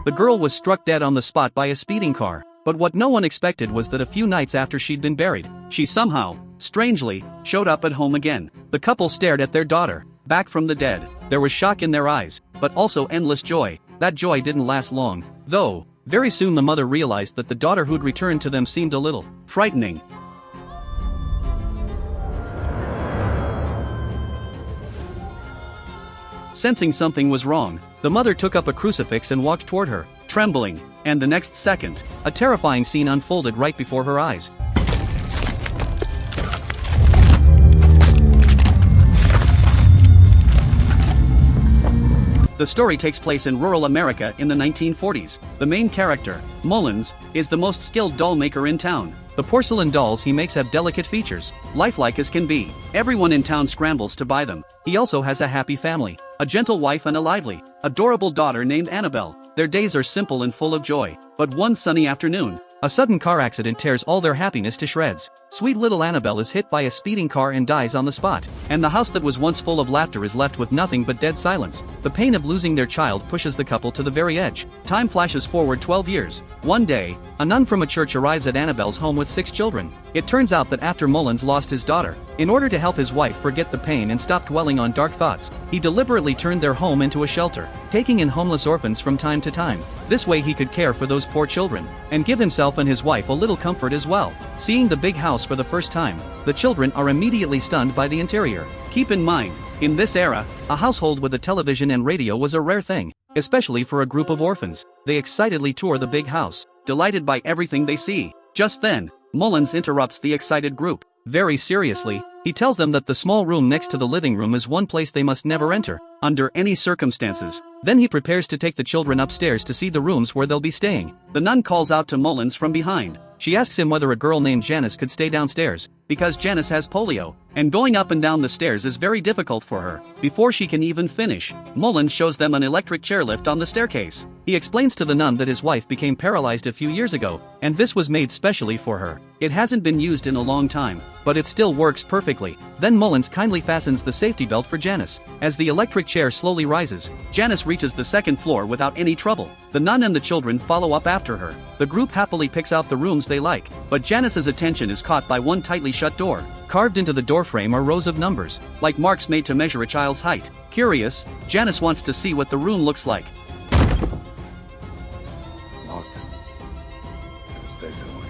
The girl was struck dead on the spot by a speeding car. But what no one expected was that a few nights after she'd been buried, she somehow, strangely, showed up at home again. The couple stared at their daughter, back from the dead. There was shock in their eyes, but also endless joy. That joy didn't last long, though. Very soon the mother realized that the daughter who'd returned to them seemed a little frightening. Sensing something was wrong, the mother took up a crucifix and walked toward her, trembling, and the next second, a terrifying scene unfolded right before her eyes. The story takes place in rural America in the 1940s. The main character, Mullins, is the most skilled doll maker in town. The porcelain dolls he makes have delicate features, lifelike as can be. Everyone in town scrambles to buy them. He also has a happy family, a gentle wife and a lively, adorable daughter named Annabelle. Their days are simple and full of joy. But one sunny afternoon, a sudden car accident tears all their happiness to shreds. Sweet little Annabelle is hit by a speeding car and dies on the spot. And the house that was once full of laughter is left with nothing but dead silence. The pain of losing their child pushes the couple to the very edge. Time flashes forward 12 years. One day, a nun from a church arrives at Annabelle's home with 6 children. It turns out that after Mullins lost his daughter, in order to help his wife forget the pain and stop dwelling on dark thoughts, he deliberately turned their home into a shelter, taking in homeless orphans from time to time. This way he could care for those poor children, and give himself and his wife a little comfort as well. Seeing the big house for the first time, the children are immediately stunned by the interior. Keep in mind, in this era, a household with a television and radio was a rare thing, especially for a group of orphans. They excitedly tour the big house, delighted by everything they see. Just then, Mullins interrupts the excited group. Very seriously, he tells them that the small room next to the living room is one place they must never enter, under any circumstances. Then he prepares to take the children upstairs to see the rooms where they'll be staying. The nun calls out to Mullins from behind. She asks him whether a girl named Janice could stay downstairs, because Janice has polio, and going up and down the stairs is very difficult for her. Before she can even finish, Mullins shows them an electric chairlift on the staircase. He explains to the nun that his wife became paralyzed a few years ago, and this was made specially for her. It hasn't been used in a long time, but it still works perfectly. Then Mullins kindly fastens the safety belt for Janice. As the electric chair slowly rises, Janice reaches the second floor without any trouble. The nun and the children follow up after her. The group happily picks out the rooms they like, but Janice's attention is caught by one tightly shut door. Carved into the doorframe are rows of numbers, like marks made to measure a child's height. Curious, Janice wants to see what the room looks like. Locked. Stays away.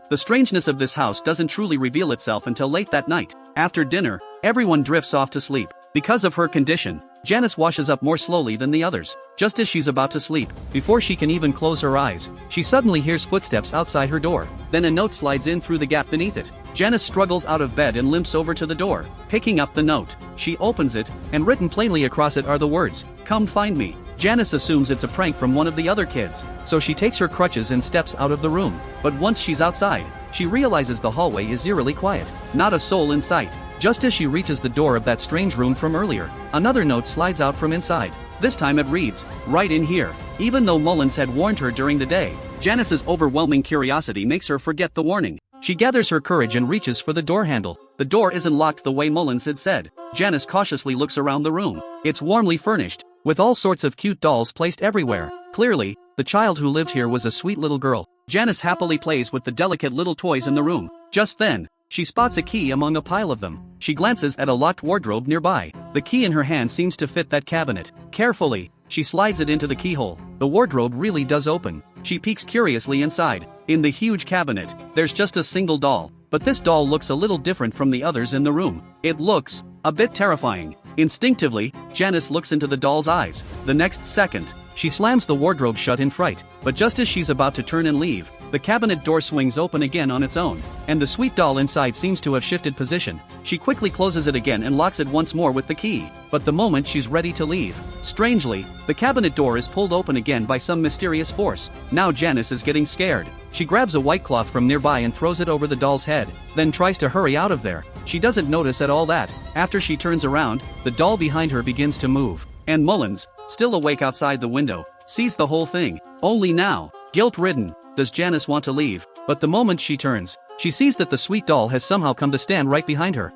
The strangeness of this house doesn't truly reveal itself until late that night. After dinner, everyone drifts off to sleep. Because of her condition, Janice washes up more slowly than the others. Just as she's about to sleep, before she can even close her eyes, she suddenly hears footsteps outside her door. Then a note slides in through the gap beneath it. Janice struggles out of bed and limps over to the door. Picking up the note, she opens it, and written plainly across it are the words, "Come find me." Janice assumes it's a prank from one of the other kids, so she takes her crutches and steps out of the room. But once she's outside, she realizes the hallway is eerily quiet. Not a soul in sight. Just as she reaches the door of that strange room from earlier, another note slides out from inside. This time it reads, "Right in here." Even though Mullins had warned her during the day, Janice's overwhelming curiosity makes her forget the warning. She gathers her courage and reaches for the door handle. The door isn't locked the way Mullins had said. Janice cautiously looks around the room. It's warmly furnished, with all sorts of cute dolls placed everywhere. Clearly, the child who lived here was a sweet little girl. Janice happily plays with the delicate little toys in the room. Just then, she spots a key among a pile of them. She glances at a locked wardrobe nearby. The key in her hand seems to fit that cabinet. Carefully, she slides it into the keyhole. The wardrobe really does open. She peeks curiously inside. In the huge cabinet, there's just a single doll. But this doll looks a little different from the others in the room. It looks a bit terrifying. Instinctively, Janice looks into the doll's eyes. The next second, she slams the wardrobe shut in fright. But just as she's about to turn and leave, the cabinet door swings open again on its own, and the sweet doll inside seems to have shifted position. She quickly closes it again and locks it once more with the key. But the moment she's ready to leave, strangely, the cabinet door is pulled open again by some mysterious force. Now Janice is getting scared. She grabs a white cloth from nearby and throws it over the doll's head, then tries to hurry out of there. She doesn't notice at all that, after she turns around, the doll behind her begins to move. And Mullins, still awake outside the window, sees the whole thing. Only now, guilt-ridden, does Janice want to leave. But the moment she turns, she sees that the sweet doll has somehow come to stand right behind her.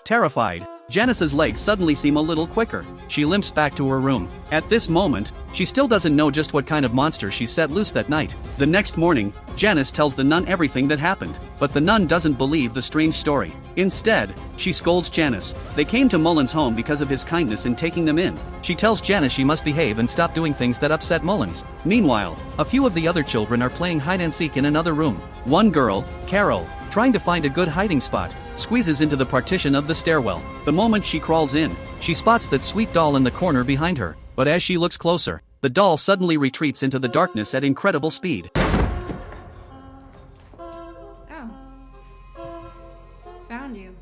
Terrified, Janice's legs suddenly seem a little quicker. She limps back to her room. At this moment, she still doesn't know just what kind of monster she set loose that night. The next morning, Janice tells the nun everything that happened, but the nun doesn't believe the strange story. Instead, she scolds Janice. They came to Mullins' home because of his kindness in taking them in. She tells Janice she must behave and stop doing things that upset Mullins. Meanwhile, a few of the other children are playing hide-and-seek in another room. One girl, Carol, trying to find a good hiding spot, squeezes into the partition of the stairwell. The moment she crawls in, she spots that sweet doll in the corner behind her, but as she looks closer, the doll suddenly retreats into the darkness at incredible speed. Oh. Found you.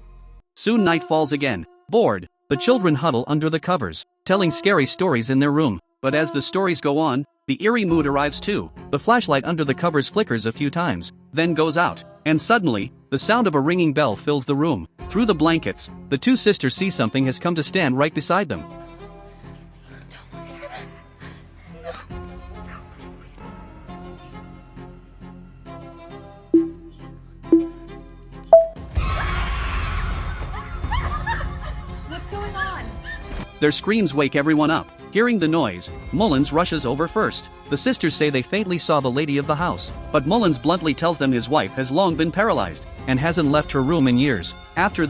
Soon night falls again. Bored, the children huddle under the covers, telling scary stories in their room. But as the stories go on, the eerie mood arrives too. The flashlight under the covers flickers a few times, then goes out, and suddenly, the sound of a ringing bell fills the room. Through the blankets, the two sisters see something has come to stand right beside them. What's going on? Their screams wake everyone up. Hearing the noise, Mullins rushes over first. The sisters say they faintly saw the lady of the house, but Mullins bluntly tells them his wife has long been paralyzed and hasn't left her room in years. After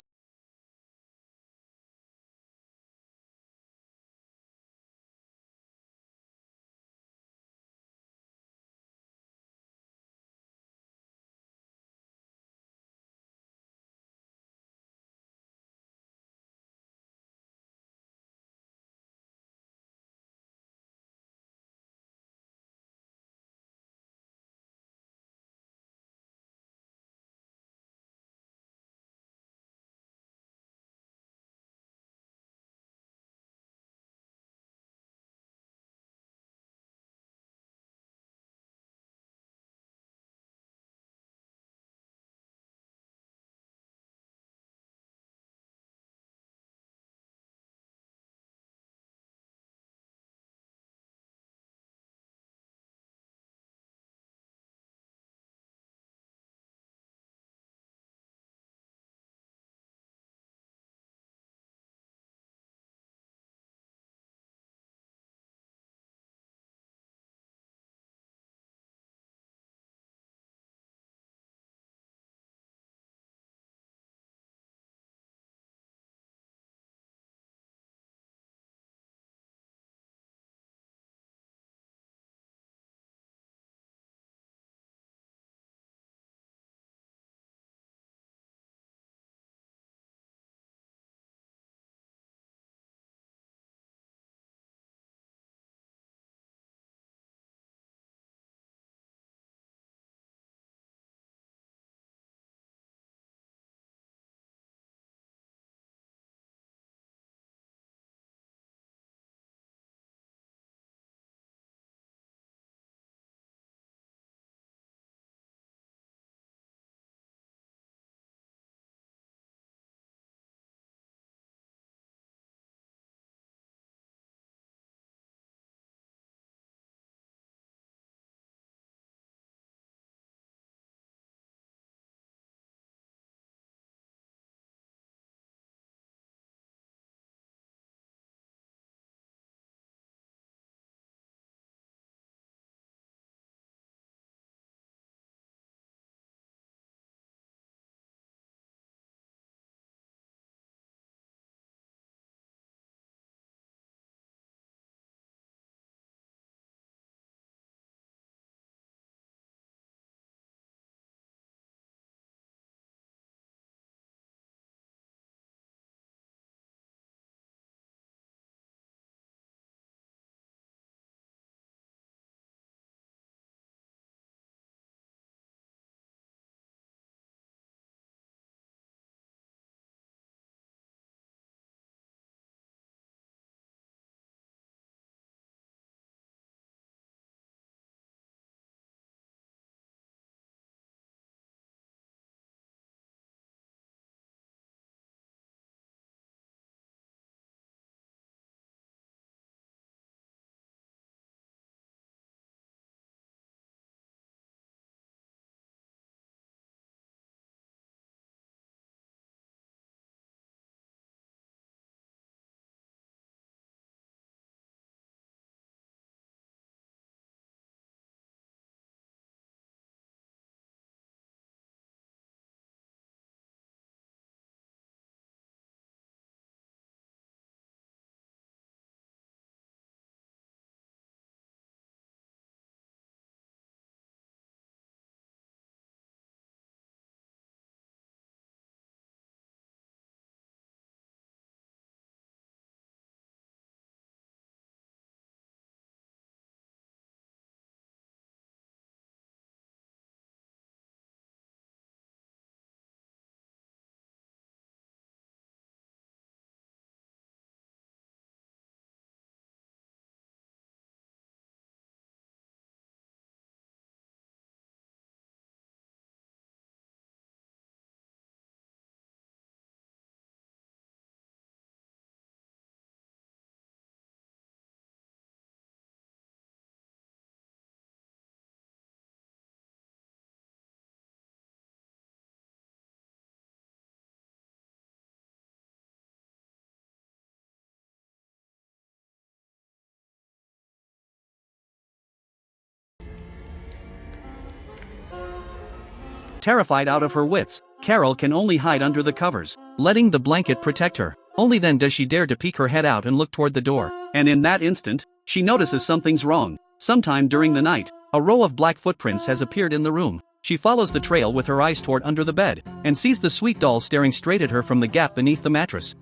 Terrified out of her wits, Carol can only hide under the covers, letting the blanket protect her. Only then does she dare to peek her head out and look toward the door. And in that instant, she notices something's wrong. Sometime during the night, a row of black footprints has appeared in the room. She follows the trail with her eyes toward under the bed, and sees the sweet doll staring straight at her from the gap beneath the mattress.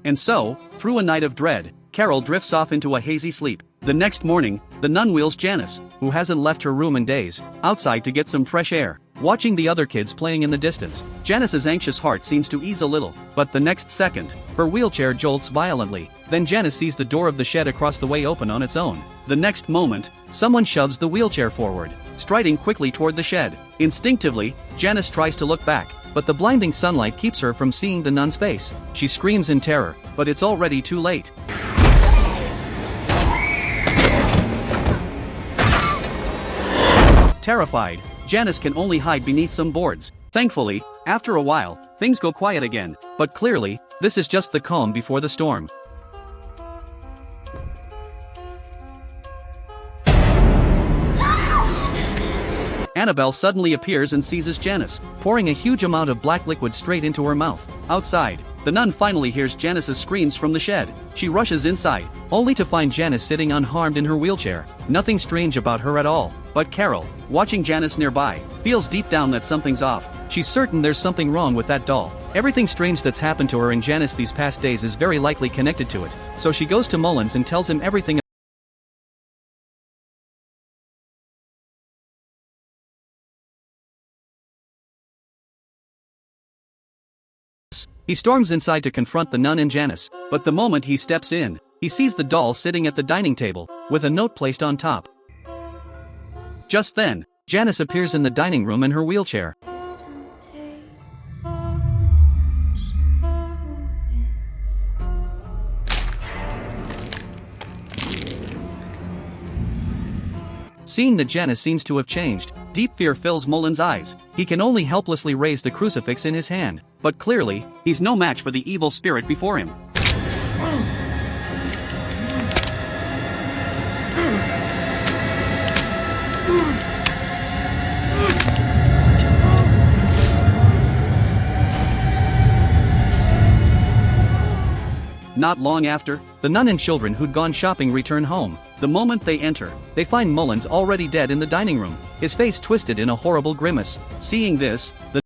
And so, through a night of dread, Carol drifts off into a hazy sleep. The next morning, the nun wheels Janice, who hasn't left her room in days, outside to get some fresh air. Watching the other kids playing in the distance, Janice's anxious heart seems to ease a little, but the next second, her wheelchair jolts violently. Then Janice sees the door of the shed across the way open on its own. The next moment, someone shoves the wheelchair forward, striding quickly toward the shed. Instinctively, Janice tries to look back, but the blinding sunlight keeps her from seeing the nun's face. She screams in terror, but it's already too late. Terrified, Janice can only hide beneath some boards. Thankfully, after a while, things go quiet again, but clearly, this is just the calm before the storm. Annabelle suddenly appears and seizes Janice, pouring a huge amount of black liquid straight into her mouth. Outside, the nun finally hears Janice's screams from the shed. She rushes inside, only to find Janice sitting unharmed in her wheelchair. Nothing strange about her at all. But Carol, watching Janice nearby, feels deep down that something's off. She's certain there's something wrong with that doll. Everything strange that's happened to her and Janice these past days is very likely connected to it. So she goes to Mullins and tells him everything. He storms inside to confront the nun and Janice, but the moment he steps in, he sees the doll sitting at the dining table, with a note placed on top. Just then, Janice appears in the dining room in her wheelchair. Seeing that Janice seems to have changed, deep fear fills Mullins' eyes. He can only helplessly raise the crucifix in his hand, but clearly, he's no match for the evil spirit before him. Not long after, the nun and children who'd gone shopping return home. The moment they enter, they find Mullins already dead in the dining room, his face twisted in a horrible grimace. Seeing this, the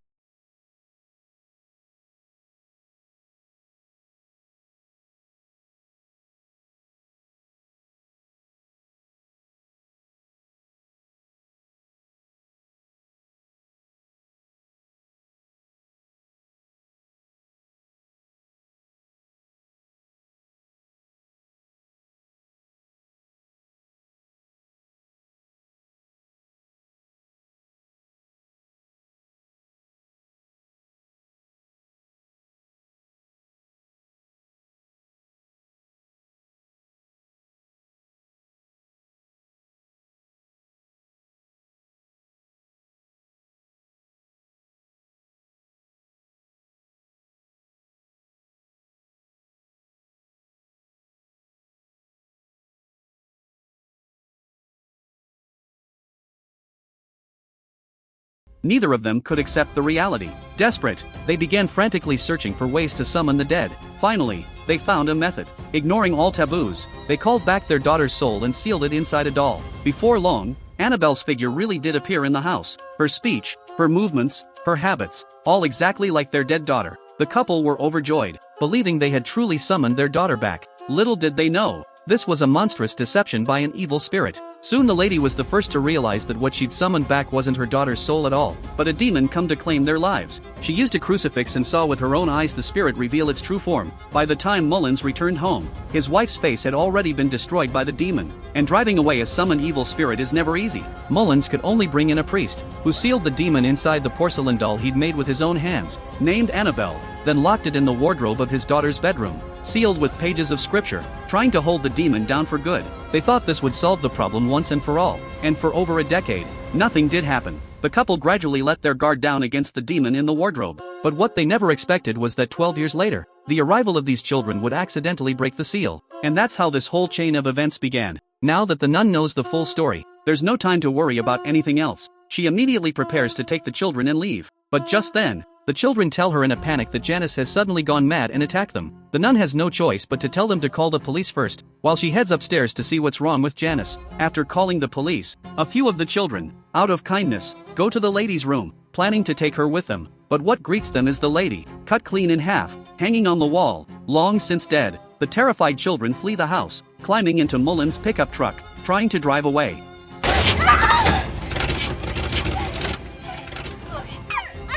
neither of them could accept the reality. Desperate, they began frantically searching for ways to summon the dead. Finally, they found a method. Ignoring all taboos, they called back their daughter's soul and sealed it inside a doll. Before long, Annabelle's figure really did appear in the house. Her speech, her movements, her habits, all exactly like their dead daughter. The couple were overjoyed, believing they had truly summoned their daughter back. Little did they know, this was a monstrous deception by an evil spirit. Soon the lady was the first to realize that what she'd summoned back wasn't her daughter's soul at all, but a demon come to claim their lives. She used a crucifix and saw with her own eyes the spirit reveal its true form. By the time Mullins returned home, his wife's face had already been destroyed by the demon, and driving away a summoned evil spirit is never easy. Mullins could only bring in a priest, who sealed the demon inside the porcelain doll he'd made with his own hands, named Annabelle, then locked it in the wardrobe of his daughter's bedroom, sealed with pages of scripture, trying to hold the demon down for good. They thought this would solve the problem once and for all, and for over a decade, nothing did happen. The couple gradually let their guard down against the demon in the wardrobe, but what they never expected was that 12 years later, the arrival of these children would accidentally break the seal. And that's how this whole chain of events began. Now that the nun knows the full story, there's no time to worry about anything else. She immediately prepares to take the children and leave. But just then, the children tell her in a panic that Janice has suddenly gone mad and attacked them. The nun has no choice but to tell them to call the police first, while she heads upstairs to see what's wrong with Janice. After calling the police, a few of the children, out of kindness, go to the lady's room, planning to take her with them. But what greets them is the lady, cut clean in half, hanging on the wall, long since dead. The terrified children flee the house, climbing into Mullen's pickup truck, trying to drive away. I'm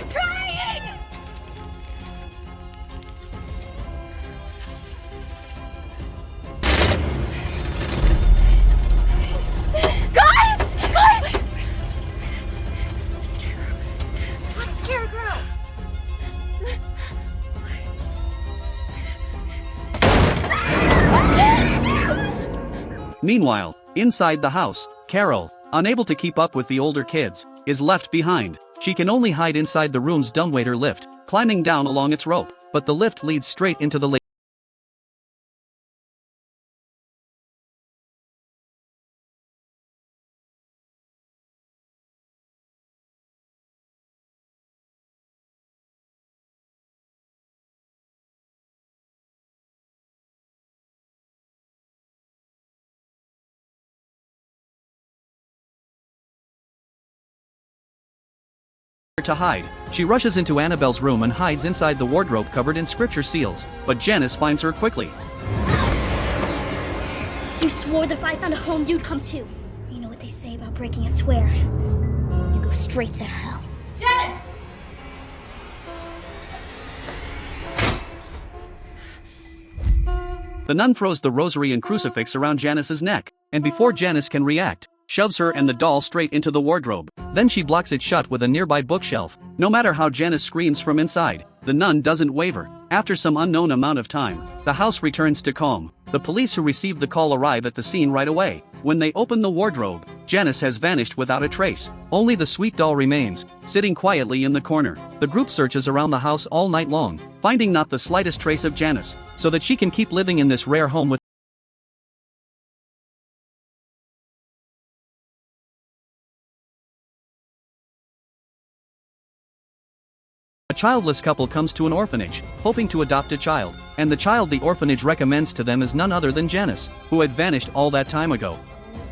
trying! Guys! Guys! Scarecrow. What scarecrow? Meanwhile, inside the house, Carol, unable to keep up with the older kids, is left behind. She can only hide inside the room's dumbwaiter lift, climbing down along its rope, but the lift leads straight into the to hide. She rushes into Annabelle's room and hides inside the wardrobe covered in scripture seals, but Janice finds her quickly. You swore that if I found a home, you'd come too. You know what they say about breaking a swear. You go straight to hell. Janice! The nun throws the rosary and crucifix around Janice's neck, and before Janice can react, shoves her and the doll straight into the wardrobe. Then she blocks it shut with a nearby bookshelf. No matter how Janice screams from inside, the nun doesn't waver. After some unknown amount of time, the house returns to calm. The police who received the call arrive at the scene right away. When they open the wardrobe, Janice has vanished without a trace. Only the sweet doll remains, sitting quietly in the corner. The group searches around the house all night long, finding not the slightest trace of Janice, so that she can keep living in this rare home with a childless couple comes to an orphanage, hoping to adopt a child, and the child the orphanage recommends to them is none other than Janice, who had vanished all that time ago. I'll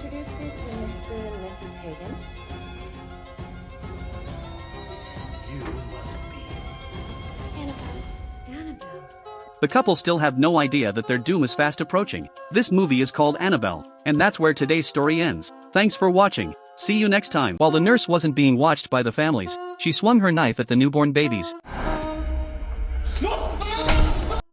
introduce you to Mr. and Mrs. Higgins. You must be. Annabelle. The couple still have no idea that their doom is fast approaching. This movie is called Annabelle, and that's where today's story ends. Thanks for watching. See you next time. While the nurse wasn't being watched by the families, she swung her knife at the newborn babies.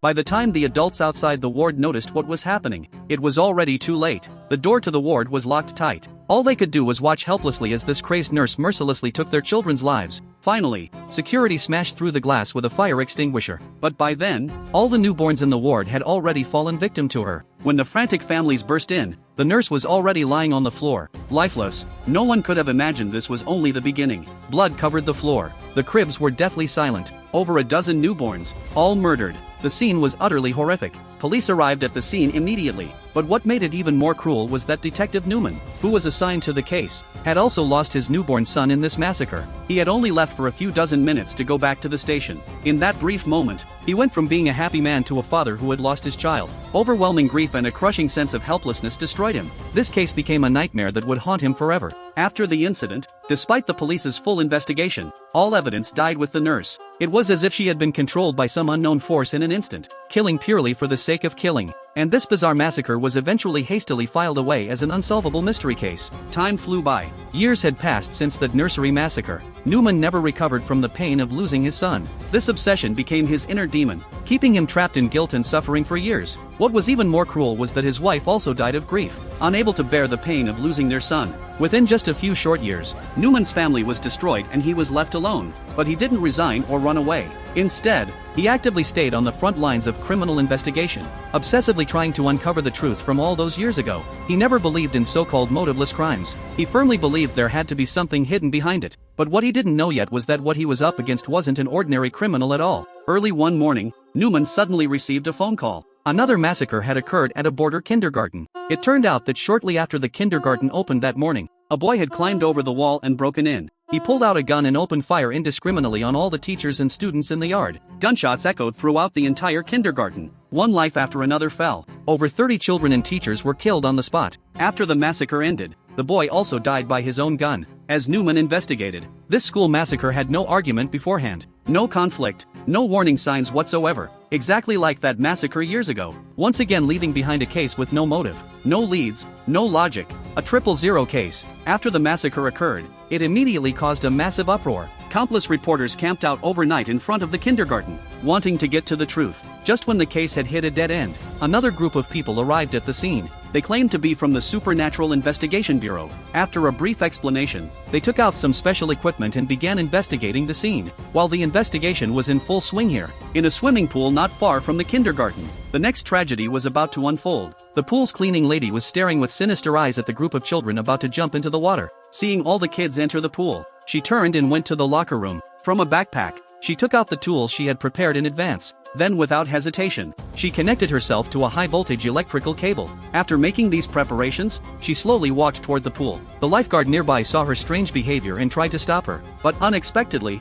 By the time the adults outside the ward noticed what was happening, it was already too late. The door to the ward was locked tight. All they could do was watch helplessly as this crazed nurse mercilessly took their children's lives. Finally, security smashed through the glass with a fire extinguisher. But by then, all the newborns in the ward had already fallen victim to her. When the frantic families burst in, the nurse was already lying on the floor, lifeless. No one could have imagined this was only the beginning. Blood covered the floor. The cribs were deathly silent. Over a dozen newborns, all murdered. The scene was utterly horrific. Police arrived at the scene immediately, but what made it even more cruel was that Detective Newman, who was assigned to the case, had also lost his newborn son in this massacre. He had only left for a few dozen minutes to go back to the station. In that brief moment, he went from being a happy man to a father who had lost his child. Overwhelming grief and a crushing sense of helplessness destroyed him. This case became a nightmare that would haunt him forever. After the incident, despite the police's full investigation, all evidence died with the nurse. It was as if she had been controlled by some unknown force in an instant, killing purely for the sake of killing. And this bizarre massacre was eventually hastily filed away as an unsolvable mystery case. Time flew by. Years had passed since that nursery massacre. Newman never recovered from the pain of losing his son. This obsession became his inner demon, keeping him trapped in guilt and suffering for years. What was even more cruel was that his wife also died of grief, unable to bear the pain of losing their son. Within just a few short years, Newman's family was destroyed and he was left alone. But he didn't resign or run away. Instead, he actively stayed on the front lines of criminal investigation, obsessively trying to uncover the truth from all those years ago. He never believed in so-called motiveless crimes. He firmly believed there had to be something hidden behind it. But what he didn't know yet was that what he was up against wasn't an ordinary criminal at all. Early one morning, Newman suddenly received a phone call. Another massacre had occurred at a border kindergarten. It turned out that shortly after the kindergarten opened that morning, a boy had climbed over the wall and broken in. He pulled out a gun and opened fire indiscriminately on all the teachers and students in the yard. Gunshots echoed throughout the entire kindergarten. One life after another fell. Over 30 children and teachers were killed on the spot. After the massacre ended, the boy also died by his own gun. As Newman investigated, this school massacre had no argument beforehand. No conflict, no warning signs whatsoever. Exactly like that massacre years ago. Once again leaving behind a case with no motive, no leads, no logic. A 000 case. After the massacre occurred, it immediately caused a massive uproar. Countless reporters camped out overnight in front of the kindergarten, wanting to get to the truth. Just when the case had hit a dead end, another group of people arrived at the scene. They claimed to be from the Supernatural Investigation Bureau. After a brief explanation, they took out some special equipment and began investigating the scene. While the investigation was in full swing here, in a swimming pool not far from the kindergarten, the next tragedy was about to unfold. The pool's cleaning lady was staring with sinister eyes at the group of children about to jump into the water. Seeing all the kids enter the pool, she turned and went to the locker room. From a backpack, she took out the tools she had prepared in advance. Then without hesitation, she connected herself to a high-voltage electrical cable. After making these preparations, she slowly walked toward the pool. The lifeguard nearby saw her strange behavior and tried to stop her, but unexpectedly,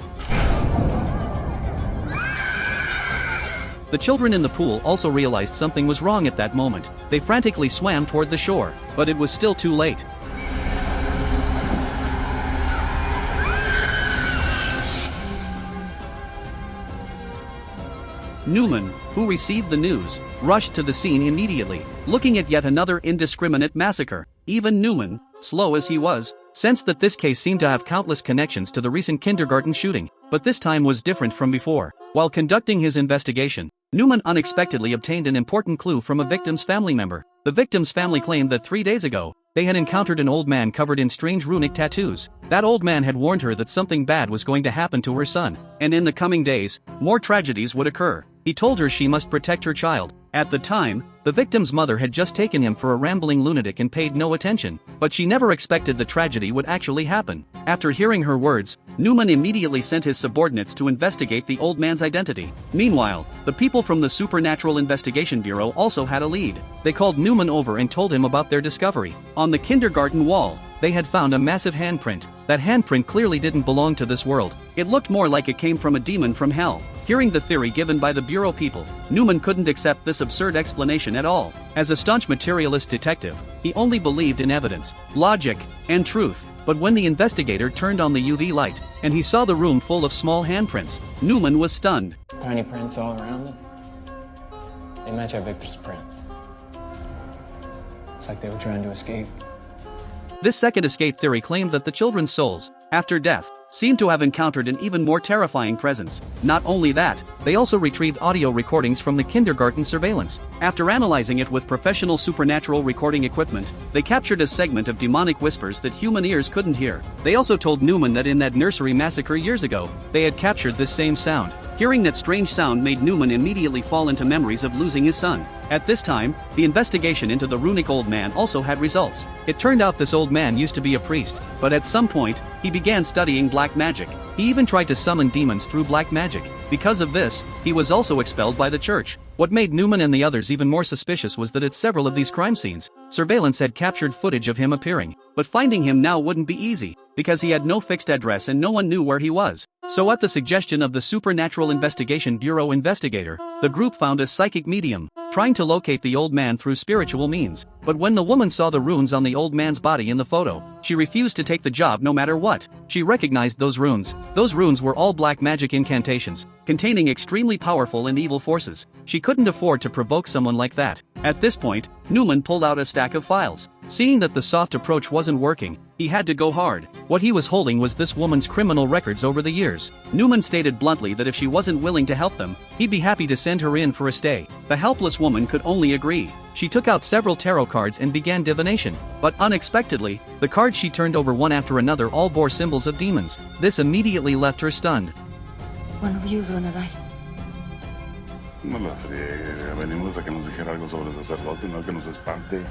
the children in the pool also realized something was wrong at that moment. They frantically swam toward the shore, but it was still too late. Newman, who received the news, rushed to the scene immediately, looking at yet another indiscriminate massacre. Even Newman, slow as he was, sensed that this case seemed to have countless connections to the recent kindergarten shooting, but this time was different from before. While conducting his investigation, Newman unexpectedly obtained an important clue from a victim's family member. The victim's family claimed that 3 days ago, they had encountered an old man covered in strange runic tattoos. That old man had warned her that something bad was going to happen to her son, and in the coming days, more tragedies would occur. He told her she must protect her child. At the time, the victim's mother had just taken him for a rambling lunatic and paid no attention, but she never expected the tragedy would actually happen. After hearing her words, Newman immediately sent his subordinates to investigate the old man's identity. Meanwhile, the people from the Supernatural Investigation Bureau also had a lead. They called Newman over and told him about their discovery. On the kindergarten wall, they had found a massive handprint. That handprint clearly didn't belong to this world. It looked more like it came from a demon from hell. Hearing the theory given by the Bureau people, Newman couldn't accept this absurd explanation at all. As a staunch materialist detective, he only believed in evidence, logic, and truth. But when the investigator turned on the UV light, and he saw the room full of small handprints, Newman was stunned. Tiny prints all around it. They match our victor's prints. It's like they were trying to escape. This second escape theory claimed that the children's souls, after death, seemed to have encountered an even more terrifying presence. Not only that, they also retrieved audio recordings from the kindergarten surveillance. After analyzing it with professional supernatural recording equipment, they captured a segment of demonic whispers that human ears couldn't hear. They also told Newman that in that nursery massacre years ago, they had captured this same sound. Hearing that strange sound made Newman immediately fall into memories of losing his son. At this time, the investigation into the runic old man also had results. It turned out this old man used to be a priest, but at some point, he began studying black magic. He even tried to summon demons through black magic. Because of this, he was also expelled by the church. What made Newman and the others even more suspicious was that at several of these crime scenes, surveillance had captured footage of him appearing. But finding him now wouldn't be easy, because he had no fixed address and no one knew where he was. So at the suggestion of the Supernatural Investigation Bureau investigator, the group found a psychic medium, trying to locate the old man through spiritual means. But when the woman saw the runes on the old man's body in the photo, she refused to take the job no matter what. She recognized those runes. Those runes were all black magic incantations, containing extremely powerful and evil forces. She couldn't afford to provoke someone like that. At this point, Newman pulled out a stack of files. Seeing that the soft approach wasn't working, he had to go hard. What he was holding was this woman's criminal records over the years. Newman stated bluntly that if she wasn't willing to help them, he'd be happy to send her in for a stay. The helpless woman could only agree. She took out several tarot cards and began divination. But unexpectedly, the cards she turned over one after another all bore symbols of demons. This immediately left her stunned. One of you's gonna die. No la friegue, venimos a que nos dijera algo sobre el sacerdote, no que nos espante.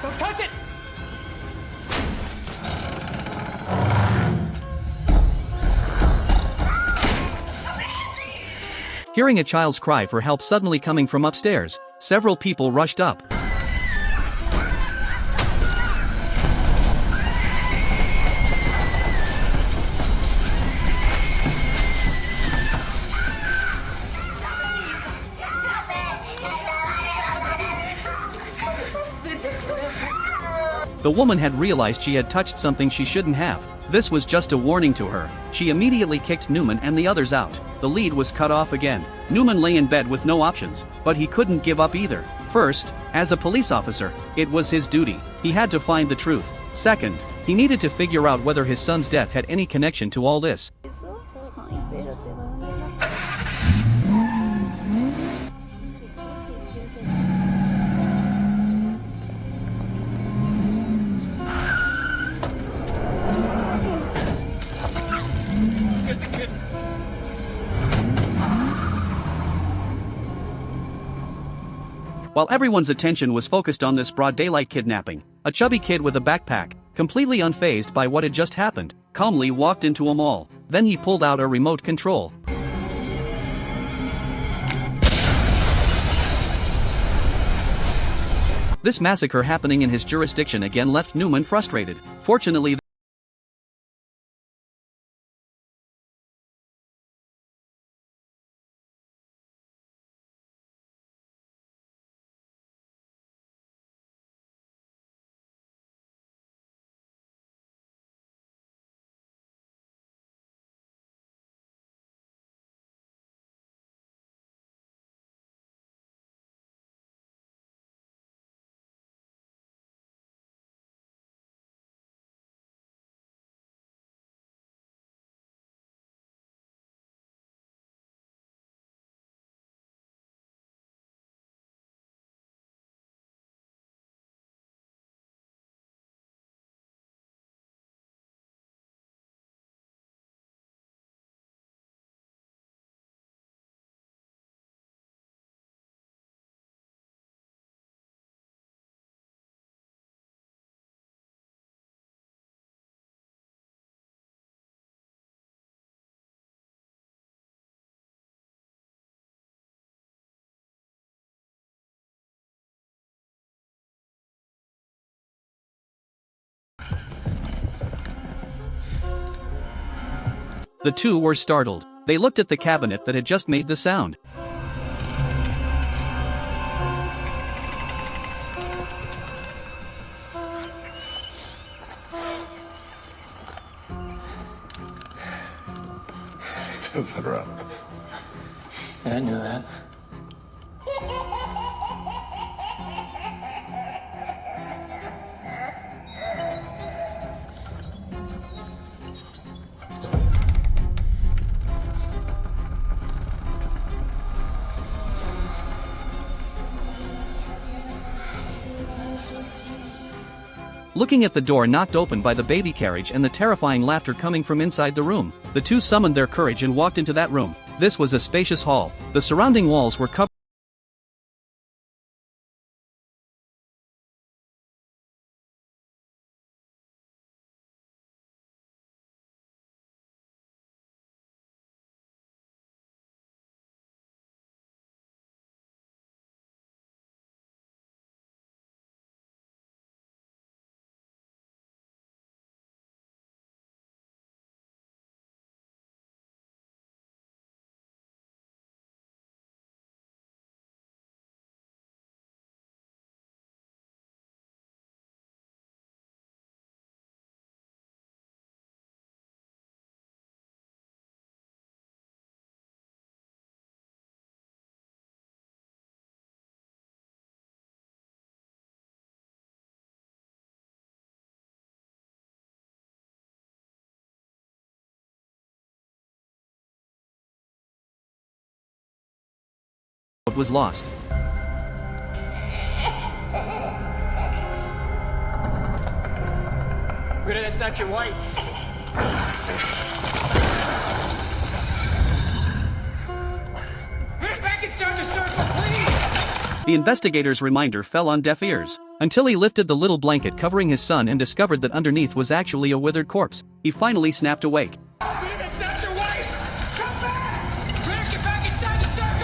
Don't touch it! Hearing a child's cry for help suddenly coming from upstairs, several people rushed up. The woman had realized she had touched something she shouldn't have. This was just a warning to her. She immediately kicked Newman and the others out. The lead was cut off again. Newman lay in bed with no options, but he couldn't give up either. First, as a police officer, it was his duty. He had to find the truth. Second, he needed to figure out whether his son's death had any connection to all this. While everyone's attention was focused on this broad daylight kidnapping, a chubby kid with a backpack, completely unfazed by what had just happened, calmly walked into a mall. Then he pulled out a remote control. This massacre happening in his jurisdiction again left Newman frustrated. Fortunately, the two were startled. They looked at the cabinet that had just made the sound. Still cerrado. Yeah, I knew that. Looking at the door knocked open by the baby carriage and the terrifying laughter coming from inside the room, the two summoned their courage and walked into that room. This was a spacious hall. The surrounding walls were covered was lost. Rita, that's not your wife. Rita, back inside the circle, please! The investigator's reminder fell on deaf ears, until he lifted the little blanket covering his son and discovered that underneath was actually a withered corpse. He finally snapped awake. Rita, that's not your wife! Come back! Rita, get back inside the circle!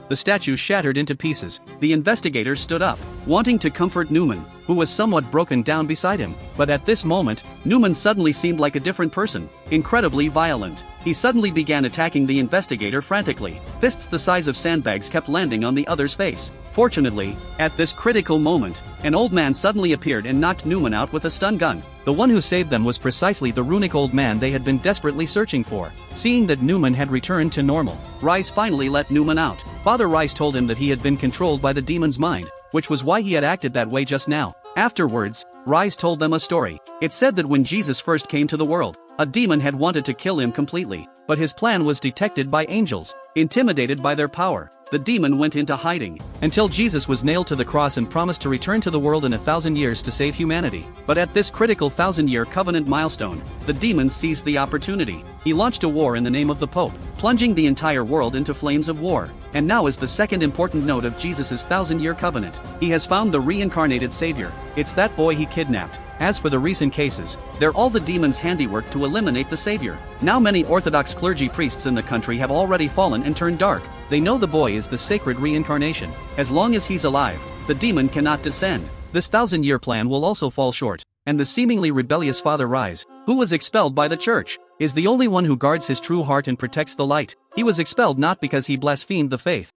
the statue shattered into pieces. The investigator stood up, wanting to comfort Newman, who was somewhat broken down beside him. But at this moment, Newman suddenly seemed like a different person, incredibly violent. He suddenly began attacking the investigator frantically. Fists the size of sandbags kept landing on the other's face. Fortunately, at this critical moment, an old man suddenly appeared and knocked Newman out with a stun gun. The one who saved them was precisely the runic old man they had been desperately searching for. Seeing that Newman had returned to normal, Rice finally let Newman out. Father Rice told him that he had been controlled by the demon's mind, which was why he had acted that way just now. Afterwards, Rice told them a story. It said that when Jesus first came to the world, a demon had wanted to kill him completely, but his plan was detected by angels. Intimidated by their power, the demon went into hiding, until Jesus was nailed to the cross and promised to return to the world in 1,000 years to save humanity. But at this critical 1,000-year covenant milestone, the demon seized the opportunity. He launched a war in the name of the Pope, plunging the entire world into flames of war. And now is the second important note of Jesus' 1,000-year covenant. He has found the reincarnated savior. It's that boy he kidnapped. As for the recent cases, they're all the demon's handiwork to eliminate the savior. Now many Orthodox clergy priests in the country have already fallen and turned dark. They know the boy is the sacred reincarnation. As long as he's alive, the demon cannot descend. This 1,000-year plan will also fall short, and the seemingly rebellious Father Rise, who was expelled by the church, is the only one who guards his true heart and protects the light. He was expelled not because he blasphemed the faith.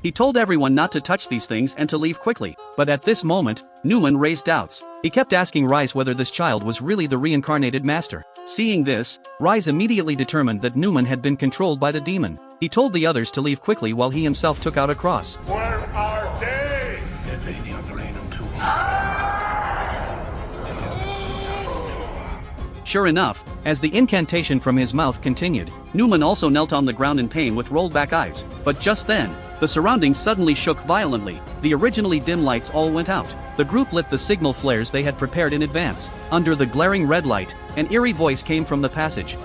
He told everyone not to touch these things and to leave quickly, but at this moment, Newman raised doubts. He kept asking Rice whether this child was really the reincarnated master. Seeing this, Rice immediately determined that Newman had been controlled by the demon. He told the others to leave quickly while he himself took out a cross. Where are they? Sure enough, as the incantation from his mouth continued, Newman also knelt on the ground in pain with rolled back eyes. But just then, the surroundings suddenly shook violently. The originally dim lights all went out. The group lit the signal flares they had prepared in advance. Under the glaring red light, an eerie voice came from the passage.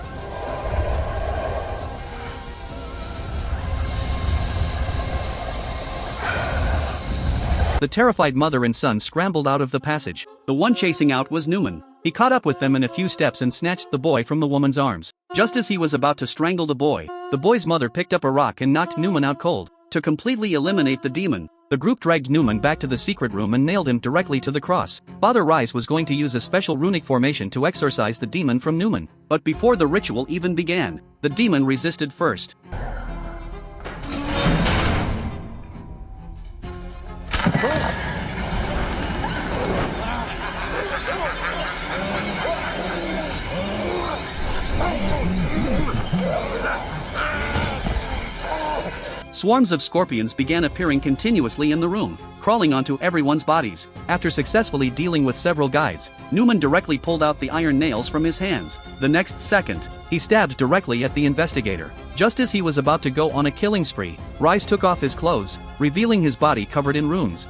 The terrified mother and son scrambled out of the passage. The one chasing out was Newman. He caught up with them in a few steps and snatched the boy from the woman's arms. Just as he was about to strangle the boy's mother picked up a rock and knocked Newman out cold. To completely eliminate the demon, the group dragged Newman back to the secret room and nailed him directly to the cross. Father Rice was going to use a special runic formation to exorcise the demon from Newman. But before the ritual even began, the demon resisted first. Swarms of scorpions began appearing continuously in the room, crawling onto everyone's bodies. After successfully dealing with several guides, Newman directly pulled out the iron nails from his hands. The next second, he stabbed directly at the investigator. Just as he was about to go on a killing spree, Rice took off his clothes, revealing his body covered in runes.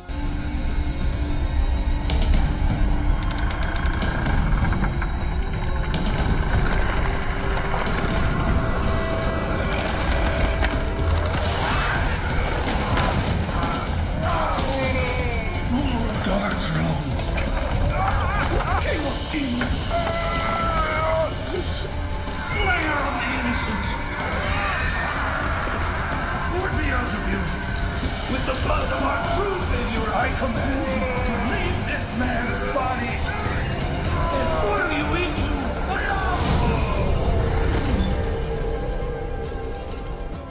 With the blood of our true savior, I command you to leave this man's body and form you into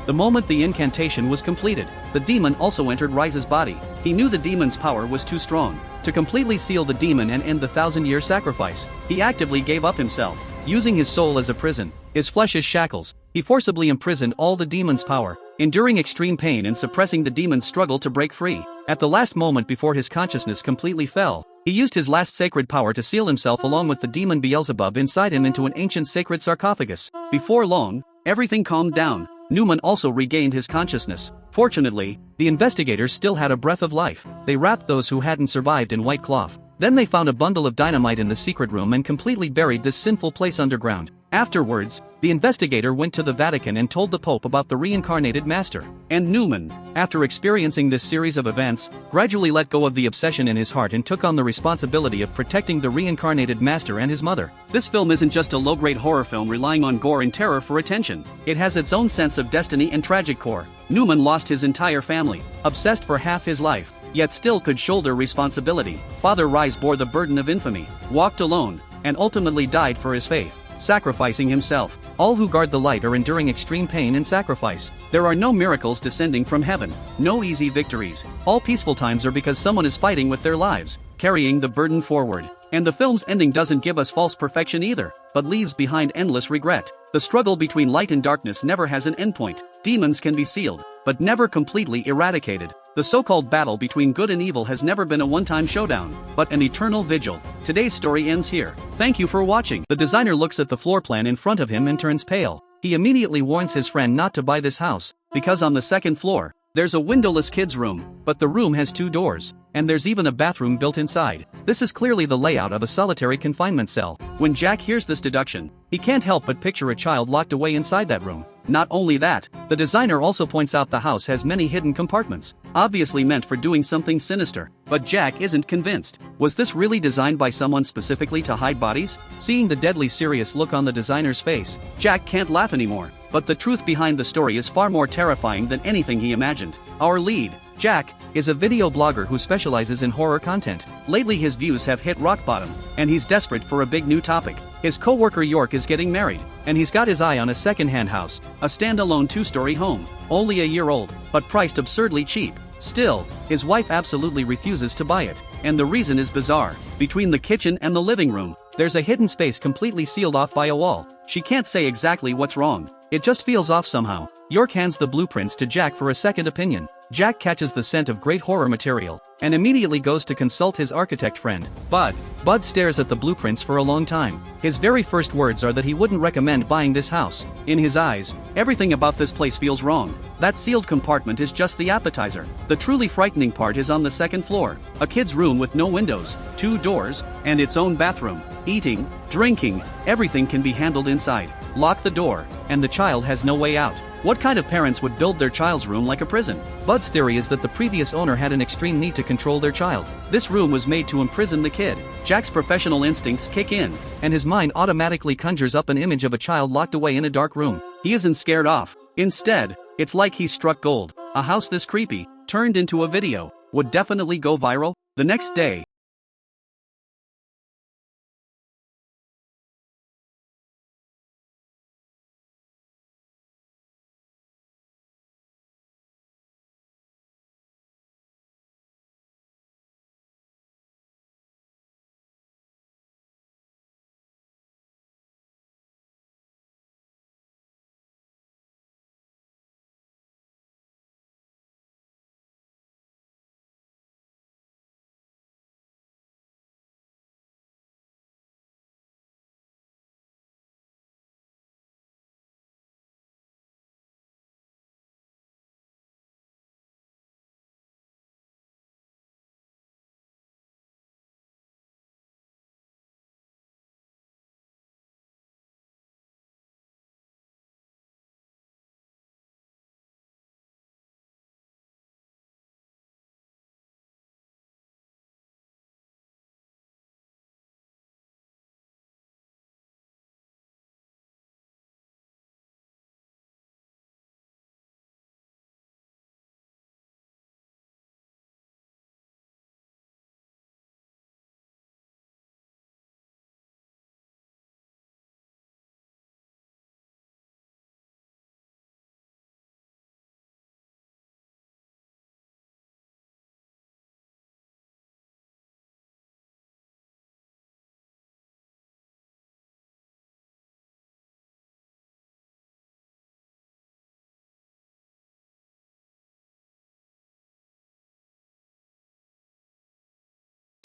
The moment the incantation was completed, the demon also entered Rise's body. He knew the demon's power was too strong to completely seal the demon and end the 1,000-year sacrifice. He actively gave up himself, using his soul as a prison, his flesh as shackles. He forcibly imprisoned all the demon's power, enduring extreme pain and suppressing the demon's struggle to break free. At the last moment before his consciousness completely fell, he used his last sacred power to seal himself along with the demon Beelzebub inside him into an ancient sacred sarcophagus. Before long, everything calmed down. Newman also regained his consciousness. Fortunately, the investigators still had a breath of life. They wrapped those who hadn't survived in white cloth. Then they found a bundle of dynamite in the secret room and completely buried this sinful place underground. Afterwards, the investigator went to the Vatican and told the Pope about the reincarnated master. And Newman, after experiencing this series of events, gradually let go of the obsession in his heart and took on the responsibility of protecting the reincarnated master and his mother. This film isn't just a low-grade horror film relying on gore and terror for attention. It has its own sense of destiny and tragic core. Newman lost his entire family, obsessed for half his life, yet still could shoulder responsibility. Father Rise bore the burden of infamy, walked alone, and ultimately died for his faith, sacrificing himself. All who guard the light are enduring extreme pain and sacrifice. There are no miracles descending from heaven, no easy victories. All peaceful times are because someone is fighting with their lives, carrying the burden forward. And the film's ending doesn't give us false perfection either, but leaves behind endless regret. The struggle between light and darkness never has an endpoint. Demons can be sealed, but never completely eradicated. The so-called battle between good and evil has never been a one-time showdown, but an eternal vigil. Today's story ends here. Thank you for watching. The designer looks at the floor plan in front of him and turns pale. He immediately warns his friend not to buy this house, because on the second floor, there's a windowless kids' room, but the room has 2 doors, and there's even a bathroom built inside. This is clearly the layout of a solitary confinement cell. When Jack hears this deduction, he can't help but picture a child locked away inside that room. Not only that, the designer also points out the house has many hidden compartments, obviously meant for doing something sinister. But Jack isn't convinced. Was this really designed by someone specifically to hide bodies? Seeing the deadly serious look on the designer's face, Jack can't laugh anymore. But the truth behind the story is far more terrifying than anything he imagined. Our lead, Jack, is a video blogger who specializes in horror content. Lately his views have hit rock bottom, and he's desperate for a big new topic. His co-worker York is getting married, and he's got his eye on a second-hand house, a standalone 2-story home, only a year old, but priced absurdly cheap. Still, his wife absolutely refuses to buy it, and the reason is bizarre. Between the kitchen and the living room, there's a hidden space completely sealed off by a wall. She can't say exactly what's wrong. It just feels off somehow. York hands the blueprints to Jack for a second opinion. Jack catches the scent of great horror material, and immediately goes to consult his architect friend, Bud. Bud stares at the blueprints for a long time. His very first words are that he wouldn't recommend buying this house. In his eyes, everything about this place feels wrong. That sealed compartment is just the appetizer. The truly frightening part is on the second floor. A kid's room with no windows, 2 doors, and its own bathroom. Eating, drinking, everything can be handled inside. Lock the door, and the child has no way out. What kind of parents would build their child's room like a prison? Bud's theory is that the previous owner had an extreme need to control their child. This room was made to imprison the kid. Jack's professional instincts kick in, and his mind automatically conjures up an image of a child locked away in a dark room. He isn't scared off. Instead, it's like he's struck gold. A house this creepy, turned into a video, would definitely go viral. The next day,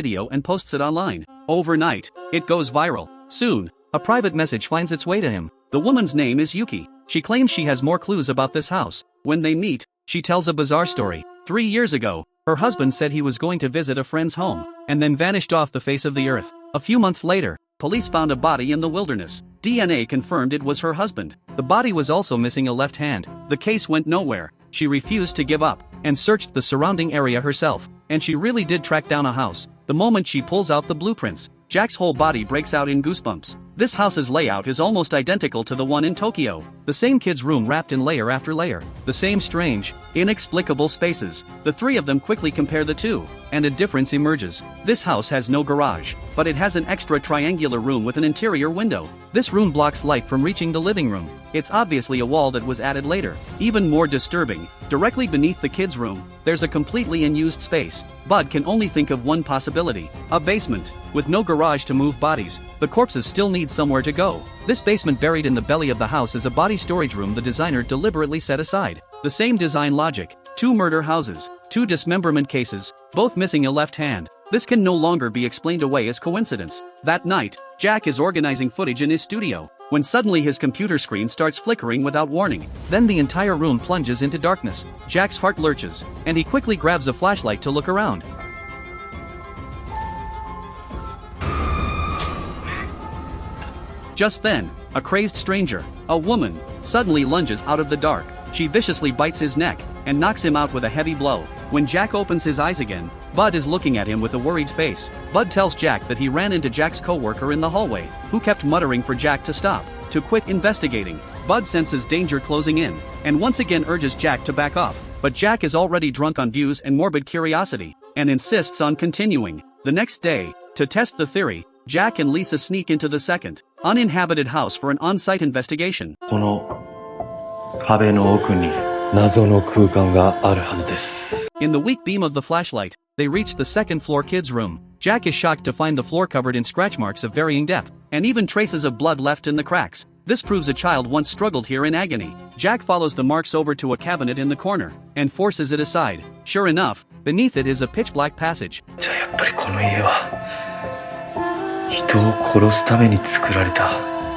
video and posts it online. Overnight, it goes viral. Soon, a private message finds its way to him. The woman's name is Yuki. She claims she has more clues about this house. When they meet, she tells a bizarre story. 3 years ago, her husband said he was going to visit a friend's home, and then vanished off the face of the earth. A few months later, police found a body in the wilderness. DNA confirmed it was her husband. The body was also missing a left hand. The case went nowhere. She refused to give up, and searched the surrounding area herself. And she really did track down a house. The moment she pulls out the blueprints, Jack's whole body breaks out in goosebumps. This house's layout is almost identical to the one in Tokyo. The same kid's room wrapped in layer after layer. The same strange, inexplicable spaces. The three of them quickly compare the two, and a difference emerges. This house has no garage, but it has an extra triangular room with an interior window. This room blocks light from reaching the living room. It's obviously a wall that was added later. Even more disturbing, directly beneath the kid's room, there's a completely unused space. Bud can only think of one possibility: a basement. With no garage to move bodies, the corpses still need somewhere to go. This basement buried in the belly of the house is a body storage room the designer deliberately set aside. The same design logic: 2 murder houses, 2 dismemberment cases, both missing a left hand. This can no longer be explained away as coincidence. That night, Jack is organizing footage in his studio, when suddenly his computer screen starts flickering without warning. Then the entire room plunges into darkness. Jack's heart lurches, and he quickly grabs a flashlight to look around. Just then, a crazed stranger, a woman, suddenly lunges out of the dark. She viciously bites his neck, and knocks him out with a heavy blow. When Jack opens his eyes again, Bud is looking at him with a worried face. Bud tells Jack that he ran into Jack's co-worker in the hallway, who kept muttering for Jack to stop, to quit investigating. Bud senses danger closing in, and once again urges Jack to back off. But Jack is already drunk on views and morbid curiosity, and insists on continuing. The next day, to test the theory, Jack and Lisa sneak into the second, uninhabited house for an on-site investigation. この壁の奥に謎の空間があるはずです。 In the weak beam of the flashlight, they reach the second-floor kids' room. Jack is shocked to find the floor covered in scratch marks of varying depth, and even traces of blood left in the cracks. This proves a child once struggled here in agony. Jack follows the marks over to a cabinet in the corner, and forces it aside. Sure enough, beneath it is a pitch-black passage. じゃあやっぱりこの家は人を殺すために作られた。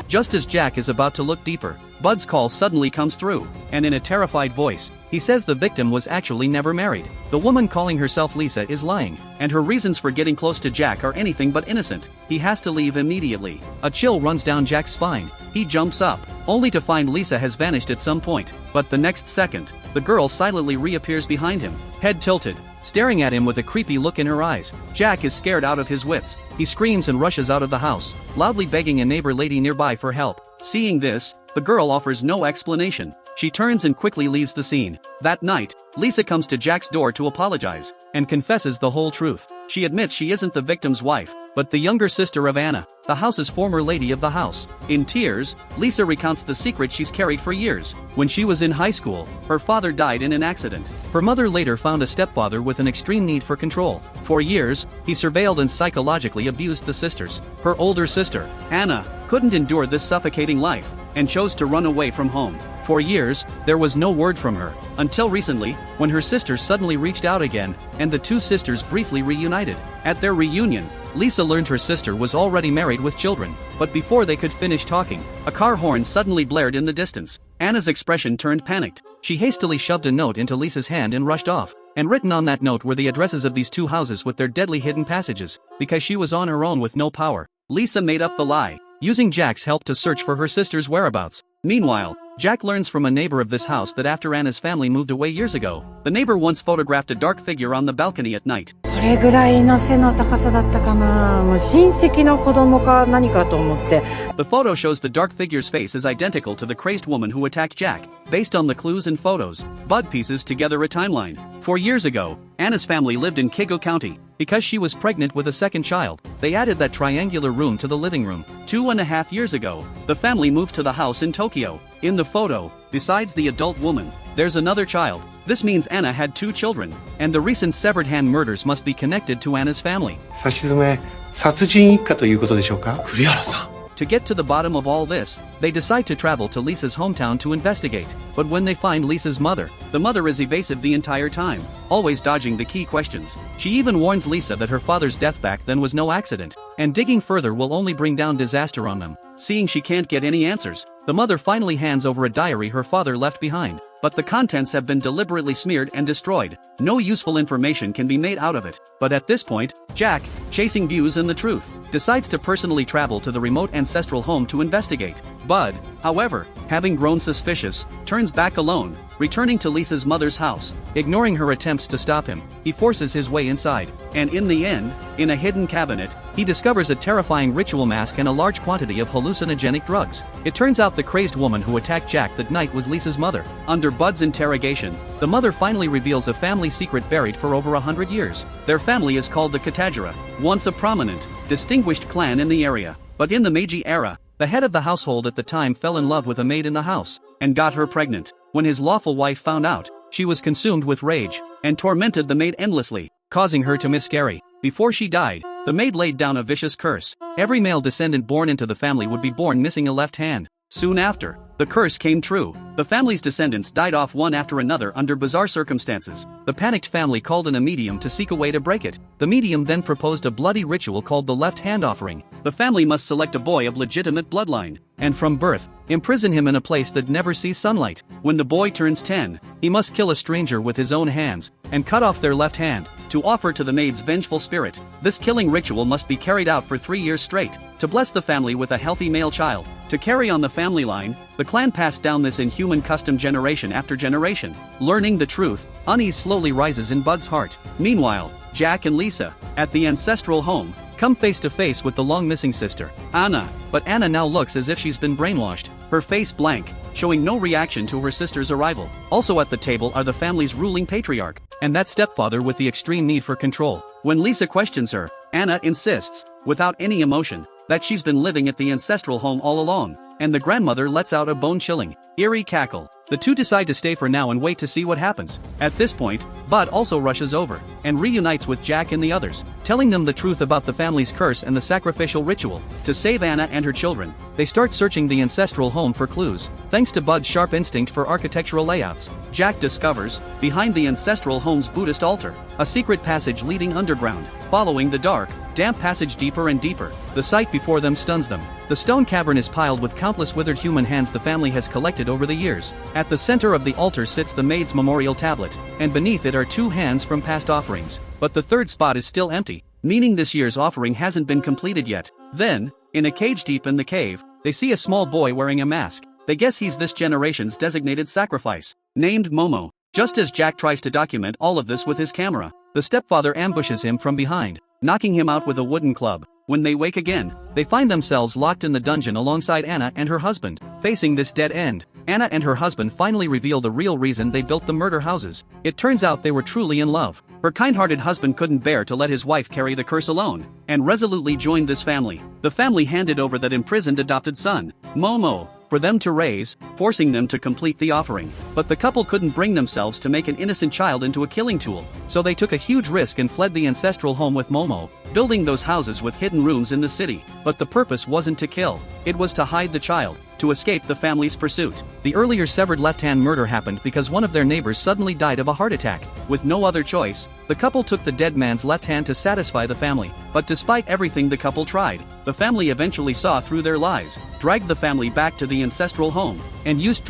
Just as Jack is about to look deeper, Bud's call suddenly comes through, and in a terrified voice, he says the victim was actually never married. The woman calling herself Lisa is lying, and her reasons for getting close to Jack are anything but innocent. He has to leave immediately. A chill runs down Jack's spine. He jumps up, only to find Lisa has vanished at some point. But the next second, the girl silently reappears behind him, head tilted, staring at him with a creepy look in her eyes. Jack is scared out of his wits. He screams and rushes out of the house, loudly begging a neighbor lady nearby for help. Seeing this, the girl offers no explanation. She turns and quickly leaves the scene. That night, Lisa comes to Jack's door to apologize, and confesses the whole truth. She admits she isn't the victim's wife, but the younger sister of Anna, the house's former lady of the house. In tears, Lisa recounts the secret she's carried for years. When she was in high school, her father died in an accident. Her mother later found a stepfather with an extreme need for control. For years, he surveilled and psychologically abused the sisters. Her older sister, Anna, couldn't endure this suffocating life, and chose to run away from home. For years, there was no word from her, until recently, when her sister suddenly reached out again, and the two sisters briefly reunited. At their reunion, Lisa learned her sister was already married with children, but before they could finish talking, a car horn suddenly blared in the distance. Anna's expression turned panicked. She hastily shoved a note into Lisa's hand and rushed off. And written on that note were the addresses of these two houses with their deadly hidden passages. Because she was on her own with no power, Lisa made up the lie, using Jack's help to search for her sister's whereabouts. Meanwhile, Jack learns from a neighbor of this house that after Anna's family moved away years ago, the neighbor once photographed a dark figure on the balcony at night. それぐらいの背の高さだったかな。もう親戚の子供か何かと思って。 The photo shows the dark figure's face is identical to the crazed woman who attacked Jack. Based on the clues and photos, Bud pieces together a timeline. 4 years ago, Anna's family lived in Kigo County. Because she was pregnant with a second child, they added that triangular room to the living room. 2.5 years ago, the family moved to the house in Tokyo. In the photo, besides the adult woman, there's another child. This means Anna had 2 children, and the recent severed hand murders must be connected to Anna's family. 差し詰め殺人一家ということでしょうか？栗原さん、To get to the bottom of all this, they decide to travel to Lisa's hometown to investigate. But when they find Lisa's mother, the mother is evasive the entire time, always dodging the key questions. She even warns Lisa that her father's death back then was no accident, and digging further will only bring down disaster on them. Seeing she can't get any answers, the mother finally hands over a diary her father left behind, but the contents have been deliberately smeared and destroyed. No useful information can be made out of it. But at this point, Jack, chasing views and the truth, decides to personally travel to the remote ancestral home to investigate. Bud, however, having grown suspicious, turns back alone, returning to Lisa's mother's house. Ignoring her attempts to stop him, he forces his way inside, and in the end, in a hidden cabinet, he discovers a terrifying ritual mask and a large quantity of hallucinogenic drugs. It turns out the crazed woman who attacked Jack that night was Lisa's mother. Under Bud's interrogation, the mother finally reveals a family secret buried for over 100 years. Their family is called the Katajira, once a prominent, distinguished clan in the area. But in the Meiji era, the head of the household at the time fell in love with a maid in the house, and got her pregnant. When his lawful wife found out, she was consumed with rage, and tormented the maid endlessly, causing her to miscarry. Before she died, the maid laid down a vicious curse. Every male descendant born into the family would be born missing a left hand. Soon after, the curse came true. The family's descendants died off one after another under bizarre circumstances. The panicked family called in a medium to seek a way to break it. The medium then proposed a bloody ritual called the left hand offering. The family must select a boy of legitimate bloodline, and from birth, imprison him in a place that never sees sunlight. When the boy turns 10, he must kill a stranger with his own hands, and cut off their left hand, to offer to the maid's vengeful spirit. This killing ritual must be carried out for 3 years straight, to bless the family with a healthy male child. To carry on the family line, the clan passed down this inhuman custom generation after generation. Learning the truth, unease slowly rises in Bud's heart. Meanwhile, Jack and Lisa, at the ancestral home, come face to face with the long-missing sister, Anna. But Anna now looks as if she's been brainwashed, her face blank, showing no reaction to her sister's arrival. Also at the table are the family's ruling patriarch, and that stepfather with the extreme need for control. When Lisa questions her, Anna insists, without any emotion, that she's been living at the ancestral home all along, and the grandmother lets out a bone-chilling, eerie cackle. The two decide to stay for now and wait to see what happens. At this point, Bud also rushes over, and reunites with Jack and the others, telling them the truth about the family's curse and the sacrificial ritual. To save Anna and her children, they start searching the ancestral home for clues. Thanks to Bud's sharp instinct for architectural layouts, Jack discovers, behind the ancestral home's Buddhist altar, a secret passage leading underground. Following the dark, damp passage deeper and deeper, the sight before them stuns them. The stone cavern is piled with countless withered human hands the family has collected over the years. At the center of the altar sits the maid's memorial tablet, and beneath it are 2 hands from past offerings. But the third spot is still empty, meaning this year's offering hasn't been completed yet. Then, in a cage deep in the cave, they see a small boy wearing a mask. They guess he's this generation's designated sacrifice, named Momo. Just as Jack tries to document all of this with his camera, the stepfather ambushes him from behind, knocking him out with a wooden club. When they wake again, they find themselves locked in the dungeon alongside Anna and her husband. Facing this dead end, Anna and her husband finally reveal the real reason they built the murder houses. It turns out they were truly in love. Her kind-hearted husband couldn't bear to let his wife carry the curse alone, and resolutely joined this family. The family handed over that imprisoned adopted son, Momo, for them to raise, forcing them to complete the offering. But the couple couldn't bring themselves to make an innocent child into a killing tool, so they took a huge risk and fled the ancestral home with Momo, building those houses with hidden rooms in the city. But the purpose wasn't to kill, it was to hide the child, to escape the family's pursuit. The earlier severed left-hand murder happened because one of their neighbors suddenly died of a heart attack. With no other choice, the couple took the dead man's left hand to satisfy the family. But despite everything the couple tried, the family eventually saw through their lies, dragged the family back to the ancestral home, and used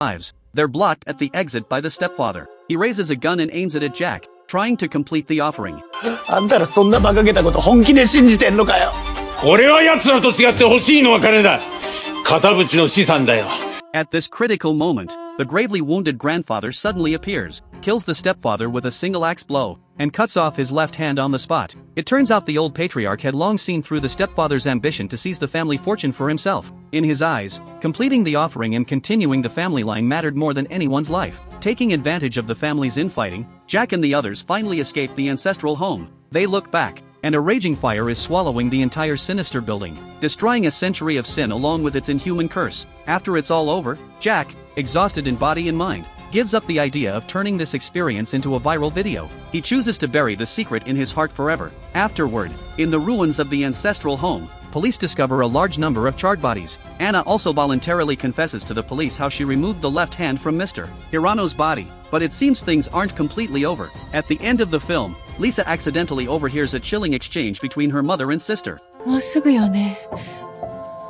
lives. They're blocked at the exit by the stepfather. He raises a gun and aims it at Jack, trying to complete the offering. あんたらそんな馬鹿げたこと本気で信じてんのかよ。俺は奴らと違って欲しいのは金だ。片渕の資産だよ。 At this critical moment, the gravely wounded grandfather suddenly appears, kills the stepfather with a single axe blow, and cuts off his left hand on the spot. It turns out the old patriarch had long seen through the stepfather's ambition to seize the family fortune for himself. In his eyes, completing the offering and continuing the family line mattered more than anyone's life. Taking advantage of the family's infighting, Jack and the others finally escape the ancestral home. They look back, and a raging fire is swallowing the entire sinister building, destroying a century of sin along with its inhuman curse. After it's all over, Jack, exhausted in body and mind, gives up the idea of turning this experience into a viral video. He chooses to bury the secret in his heart forever. Afterward, in the ruins of the ancestral home, police discover a large number of charred bodies. Anna also voluntarily confesses to the police how she removed the left hand from Mr. Hirano's body, but it seems things aren't completely over. At the end of the film, Lisa accidentally overhears a chilling exchange between her mother and sister. もうすぐよね。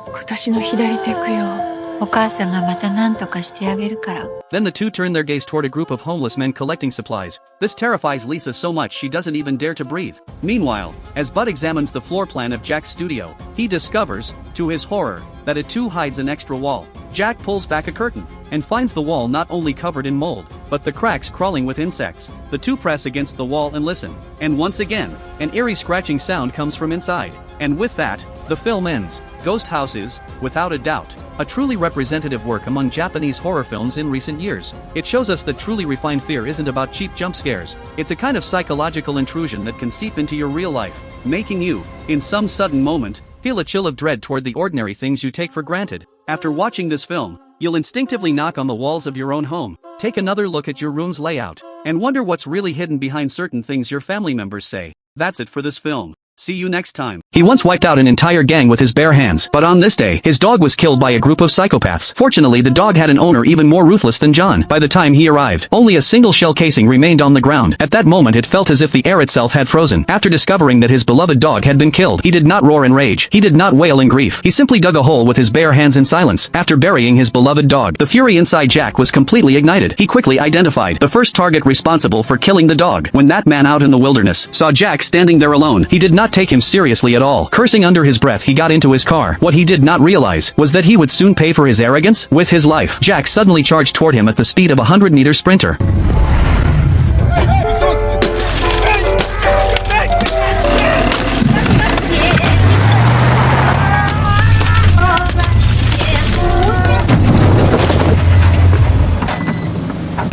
今年の左手供養。お母さんがまた何とかしてあげるから。 Then the two turn their gaze toward a group of homeless men collecting supplies. This terrifies Lisa so much she doesn't even dare to breathe. Meanwhile, as Bud examines the floor plan of Jack's studio, he discovers, to his horror, that it too hides an extra wall. Jack pulls back a curtain, and finds the wall not only covered in mold, but the cracks crawling with insects. The two press against the wall and listen. And once again, an eerie scratching sound comes from inside. And with that, the film ends. Ghost House is, without a doubt, a truly representative work among Japanese horror films in recent years. It shows us that truly refined fear isn't about cheap jump scares. It's a kind of psychological intrusion that can seep into your real life, making you, in some sudden moment, feel a chill of dread toward the ordinary things you take for granted. After watching this film, you'll instinctively knock on the walls of your own home, take another look at your room's layout, and wonder what's really hidden behind certain things your family members say. That's it for this film. See you next time. He once wiped out an entire gang with his bare hands, but on this day, his dog was killed by a group of psychopaths. Fortunately, the dog had an owner even more ruthless than John. By the time he arrived, only a single shell casing remained on the ground. At that moment it felt as if the air itself had frozen. After discovering that his beloved dog had been killed, he did not roar in rage. He did not wail in grief. He simply dug a hole with his bare hands in silence. After burying his beloved dog, the fury inside Jack was completely ignited. He quickly identified the first target responsible for killing the dog. When that man out in the wilderness saw Jack standing there alone, he did not take him seriously at all. Cursing under his breath, he got into his car. What he did not realize was that he would soon pay for his arrogance with his life. Jack suddenly charged toward him at the speed of a 100-meter sprinter.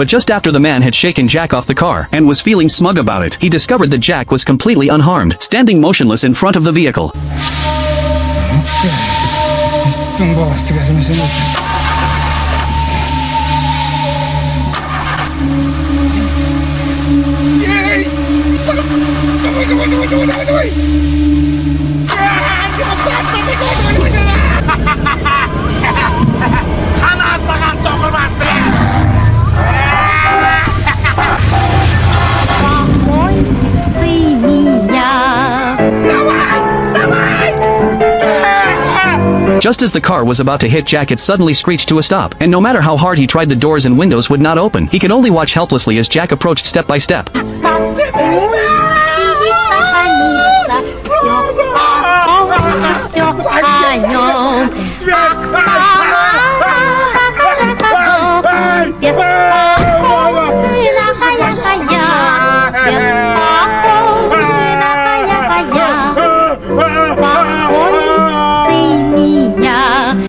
But just after the man had shaken Jack off the car and was feeling smug about it, he discovered that Jack was completely unharmed, standing motionless in front of the vehicle. Just as the car was about to hit Jack, it suddenly screeched to a stop, and no matter how hard he tried, the doors and windows would not open. He could only watch helplessly as Jack approached step by step.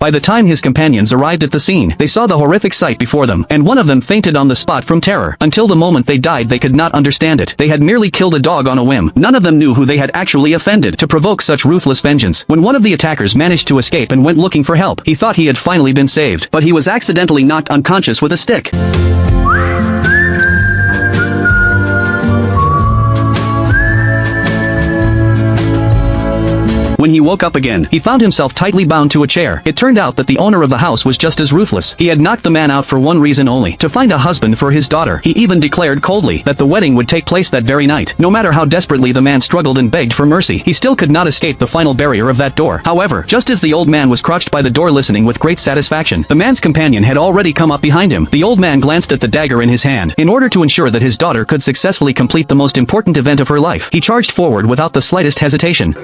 By the time his companions arrived at the scene, they saw the horrific sight before them, and one of them fainted on the spot from terror. Until the moment they died, they could not understand it. They had merely killed a dog on a whim. None of them knew who they had actually offended to provoke such ruthless vengeance. When one of the attackers managed to escape and went looking for help, he thought he had finally been saved, but he was accidentally knocked unconscious with a stick. When he woke up again, he found himself tightly bound to a chair. It turned out that the owner of the house was just as ruthless. He had knocked the man out for one reason only: to find a husband for his daughter. He even declared coldly that the wedding would take place that very night. No matter how desperately the man struggled and begged for mercy, he still could not escape the final barrier of that door. However, just as the old man was crouched by the door listening with great satisfaction, the man's companion had already come up behind him. The old man glanced at the dagger in his hand. In order to ensure that his daughter could successfully complete the most important event of her life, he charged forward without the slightest hesitation.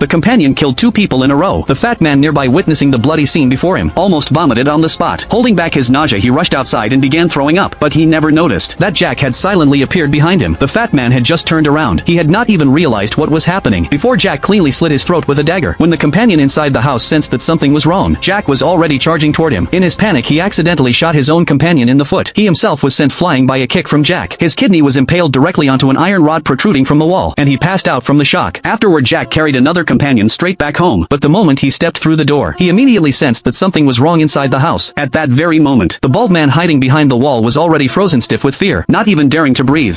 The companion killed 2 people in a row. The fat man nearby, witnessing the bloody scene before him, almost vomited on the spot. Holding back his nausea, he rushed outside and began throwing up, but he never noticed that Jack had silently appeared behind him. The fat man had just turned around. He had not even realized what was happening before Jack cleanly slit his throat with a dagger. When the companion inside the house sensed that something was wrong, Jack was already charging toward him. In his panic, he accidentally shot his own companion in the foot. He himself was sent flying by a kick from Jack. His kidney was impaled directly onto an iron rod protruding from the wall, and he passed out from the shock. Afterward, Jack carried another companion straight back home, but the moment he stepped through the door, he immediately sensed that something was wrong inside the house. At that very moment, the bald man hiding behind the wall was already frozen stiff with fear, not even daring to breathe.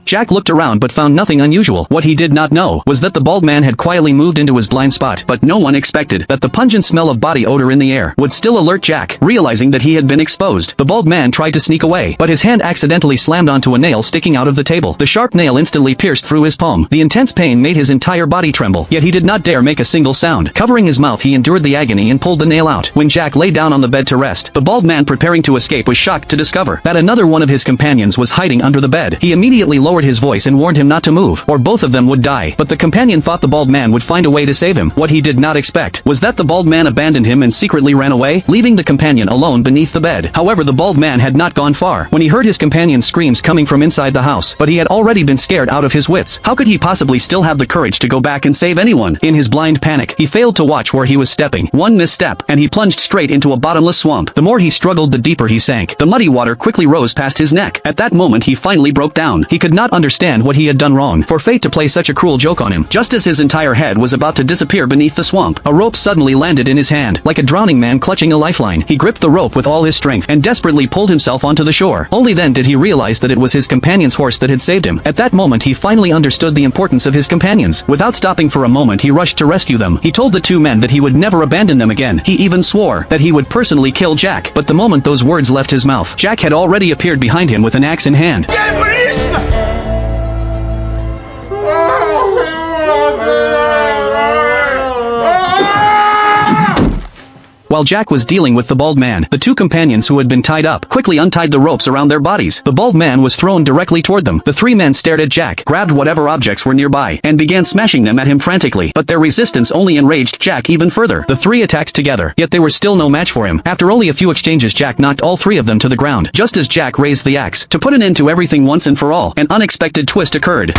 Jack looked around but found nothing unusual. What he did not know was that the bald man had quietly moved into his blind spot, but no one expected that the pungent smell of body odor in the air would still alert Jack. Realizing that he had been exposed, the bald man tried to sneak away, but his hand accidentally slammed onto a nail sticking out of the table. The sharp nail instantly pierced through his palm. The intense pain made his entire body tremble, yet he did not dare make a single sound. Covering his mouth, he endured the agony and pulled the nail out. When Jack lay down on the bed to rest, the bald man preparing to escape was shocked to discover that another one of his companions was hiding under the bed. He immediately lowered his voice and warned him not to move, or both of them would die. But the companion thought the bald man would find a way to save him. What he did not expect was that the bald man abandoned him and secretly ran away, leaving the companion alone beneath the bed. However, the bald man had not gone far when he heard his companion's screams coming from inside the house, but he had already been scared out of his wits. How could he possibly still have the courage to go back and save anyone? In his blind panic, he failed to watch where he was stepping. One misstep, and he plunged straight into a bottomless swamp. The more he struggled, the deeper he sank. The muddy water quickly rose past his neck. At that moment, he finally broke down. He could not understand what he had done wrong, for fate to play such a cruel joke on him. Just as his entire head was about to disappear beneath the swamp, a rope suddenly landed in his hand. Like a drowning man clutching a lifeline, he gripped the rope with all his strength and desperately pulled himself onto the shore. Only then did he realize that it was his companion's horse that had saved him. At that moment, he finally understood the importance of his companions. Without stopping for a moment, he rushed to rescue them. He told the 2 men that he would never abandon them again. He even swore that he would personally kill Jack. But the moment those words left his mouth, Jack had already appeared behind him with an axe in hand. While Jack was dealing with the bald man, the 2 companions who had been tied up quickly untied the ropes around their bodies. The bald man was thrown directly toward them. The 3 men stared at Jack, grabbed whatever objects were nearby, and began smashing them at him frantically. But their resistance only enraged Jack even further. The 3 attacked together, yet they were still no match for him. After only a few exchanges, Jack knocked all 3 of them to the ground. Just as Jack raised the axe to put an end to everything once and for all, an unexpected twist occurred.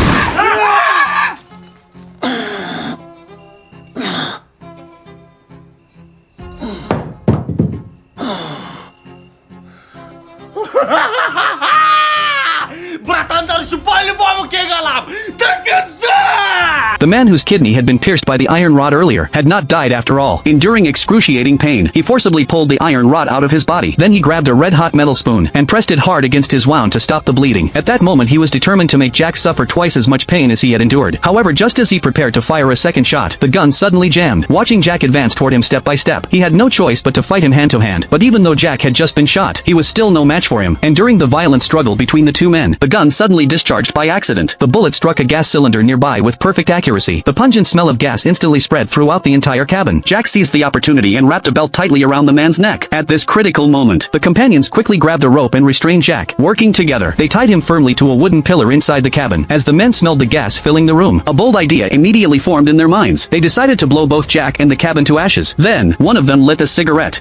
Братан, дальше по-любому кегалам! До конца! The man whose kidney had been pierced by the iron rod earlier had not died after all. Enduring excruciating pain, he forcibly pulled the iron rod out of his body. Then he grabbed a red-hot metal spoon and pressed it hard against his wound to stop the bleeding. At that moment, he was determined to make Jack suffer twice as much pain as he had endured. However, just as he prepared to fire a second shot, the gun suddenly jammed. Watching Jack advance toward him step by step, he had no choice but to fight him hand to hand. But even though Jack had just been shot, he was still no match for him. And during the violent struggle between the 2 men, the gun suddenly discharged by accident. The bullet struck a gas cylinder nearby with perfect accuracy. The pungent smell of gas instantly spread throughout the entire cabin. Jack seized the opportunity and wrapped a belt tightly around the man's neck. At this critical moment, the companions quickly grabbed a rope and restrained Jack. Working together, they tied him firmly to a wooden pillar inside the cabin. As the men smelled the gas filling the room, a bold idea immediately formed in their minds. They decided to blow both Jack and the cabin to ashes. Then, one of them lit a cigarette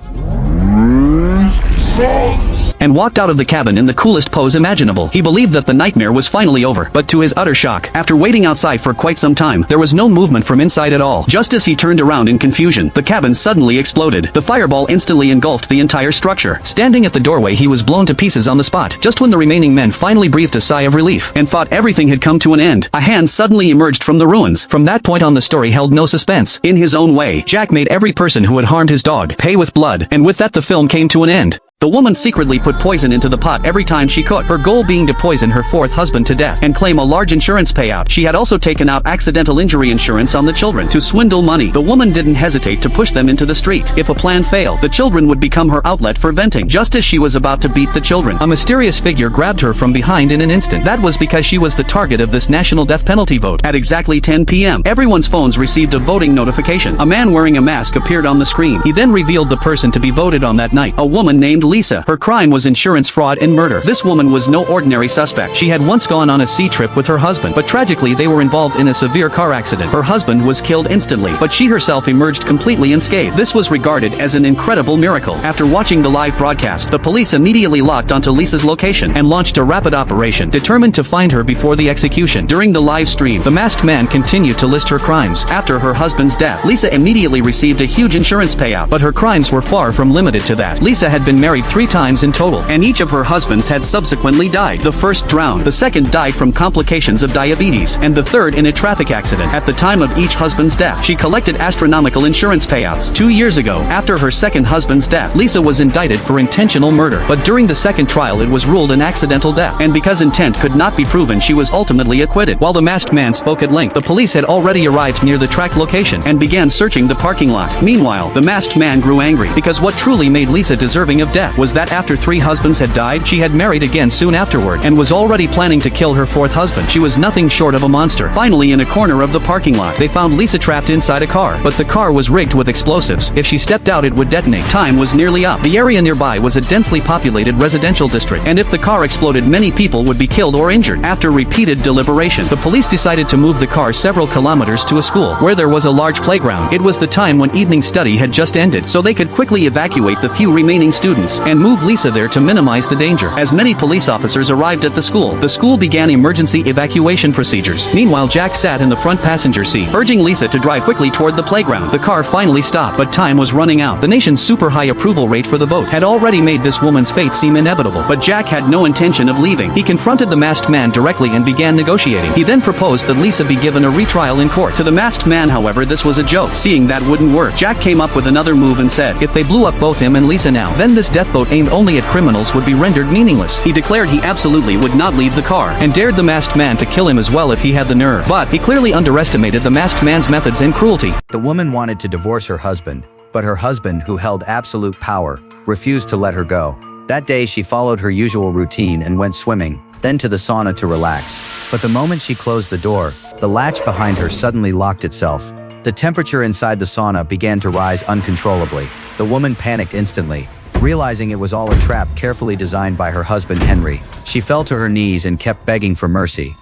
and walked out of the cabin in the coolest pose imaginable. He believed that the nightmare was finally over, but to his utter shock, after waiting outside for quite some time, there was no movement from inside at all. Just as he turned around in confusion, the cabin suddenly exploded. The fireball instantly engulfed the entire structure. Standing at the doorway, he was blown to pieces on the spot. Just when the remaining men finally breathed a sigh of relief and thought everything had come to an end, a hand suddenly emerged from the ruins. From that point on, the story held no suspense. In his own way, Jack made every person who had harmed his dog pay with blood, and with that the film came to an end. The woman secretly put poison into the pot every time she cooked, her goal being to poison her fourth husband to death and claim a large insurance payout. She had also taken out accidental injury insurance on the children to swindle money. The woman didn't hesitate to push them into the street. If a plan failed, the children would become her outlet for venting. Just as she was about to beat the children, a mysterious figure grabbed her from behind in an instant. That was because she was the target of this national death penalty vote. At exactly 10 p.m., everyone's phones received a voting notification. A man wearing a mask appeared on the screen. He then revealed the person to be voted on that night, a woman named Lisa. Her crime was insurance fraud and murder. This woman was no ordinary suspect. She had once gone on a sea trip with her husband, but tragically they were involved in a severe car accident. Her husband was killed instantly, but she herself emerged completely unscathed. This was regarded as an incredible miracle. After watching the live broadcast, the police immediately locked onto Lisa's location and launched a rapid operation, determined to find her before the execution. During the live stream, the masked man continued to list her crimes. After her husband's death, Lisa immediately received a huge insurance payout, but her crimes were far from limited to that. Lisa had been married 3 times in total, and each of her husbands had subsequently died. The first drowned, the second died from complications of diabetes, and the third in a traffic accident. At the time of each husband's death, she collected astronomical insurance payouts. 2 years ago, after her second husband's death, Lisa was indicted for intentional murder, but during the second trial it was ruled an accidental death, and because intent could not be proven, she was ultimately acquitted. While the masked man spoke at length, the police had already arrived near the track location and began searching the parking lot. Meanwhile, the masked man grew angry, because what truly made Lisa deserving of death was that after 3 husbands had died, she had married again soon afterward and was already planning to kill her 4th husband. She was nothing short of a monster. Finally, in a corner of the parking lot, they found Lisa trapped inside a car, but the car was rigged with explosives. If she stepped out, it would detonate. Time was nearly up. The area nearby was a densely populated residential district, and if the car exploded, many people would be killed or injured. After repeated deliberation, the police decided to move the car several kilometers to a school where there was a large playground. It was the time when evening study had just ended, so they could quickly evacuate the few remaining students and move Lisa there to minimize the danger. As many police officers arrived at the school began emergency evacuation procedures. Meanwhile, Jack sat in the front passenger seat, urging Lisa to drive quickly toward the playground. The car finally stopped, but time was running out. The nation's super high approval rate for the vote had already made this woman's fate seem inevitable, but Jack had no intention of leaving. He confronted the masked man directly and began negotiating. He then proposed that Lisa be given a retrial in court. To the masked man, however, this was a joke. Seeing that wouldn't work, Jack came up with another move and said, if they blew up both him and Lisa now, then this death vote aimed only at criminals would be rendered meaningless. He declared he absolutely would not leave the car, and dared the masked man to kill him as well if he had the nerve. But he clearly underestimated the masked man's methods and cruelty. The woman wanted to divorce her husband, but her husband, who held absolute power, refused to let her go. That day she followed her usual routine and went swimming, then to the sauna to relax. But the moment she closed the door, the latch behind her suddenly locked itself. The temperature inside the sauna began to rise uncontrollably. The woman panicked instantly, realizing it was all a trap carefully designed by her husband Henry. She fell to her knees and kept begging for mercy.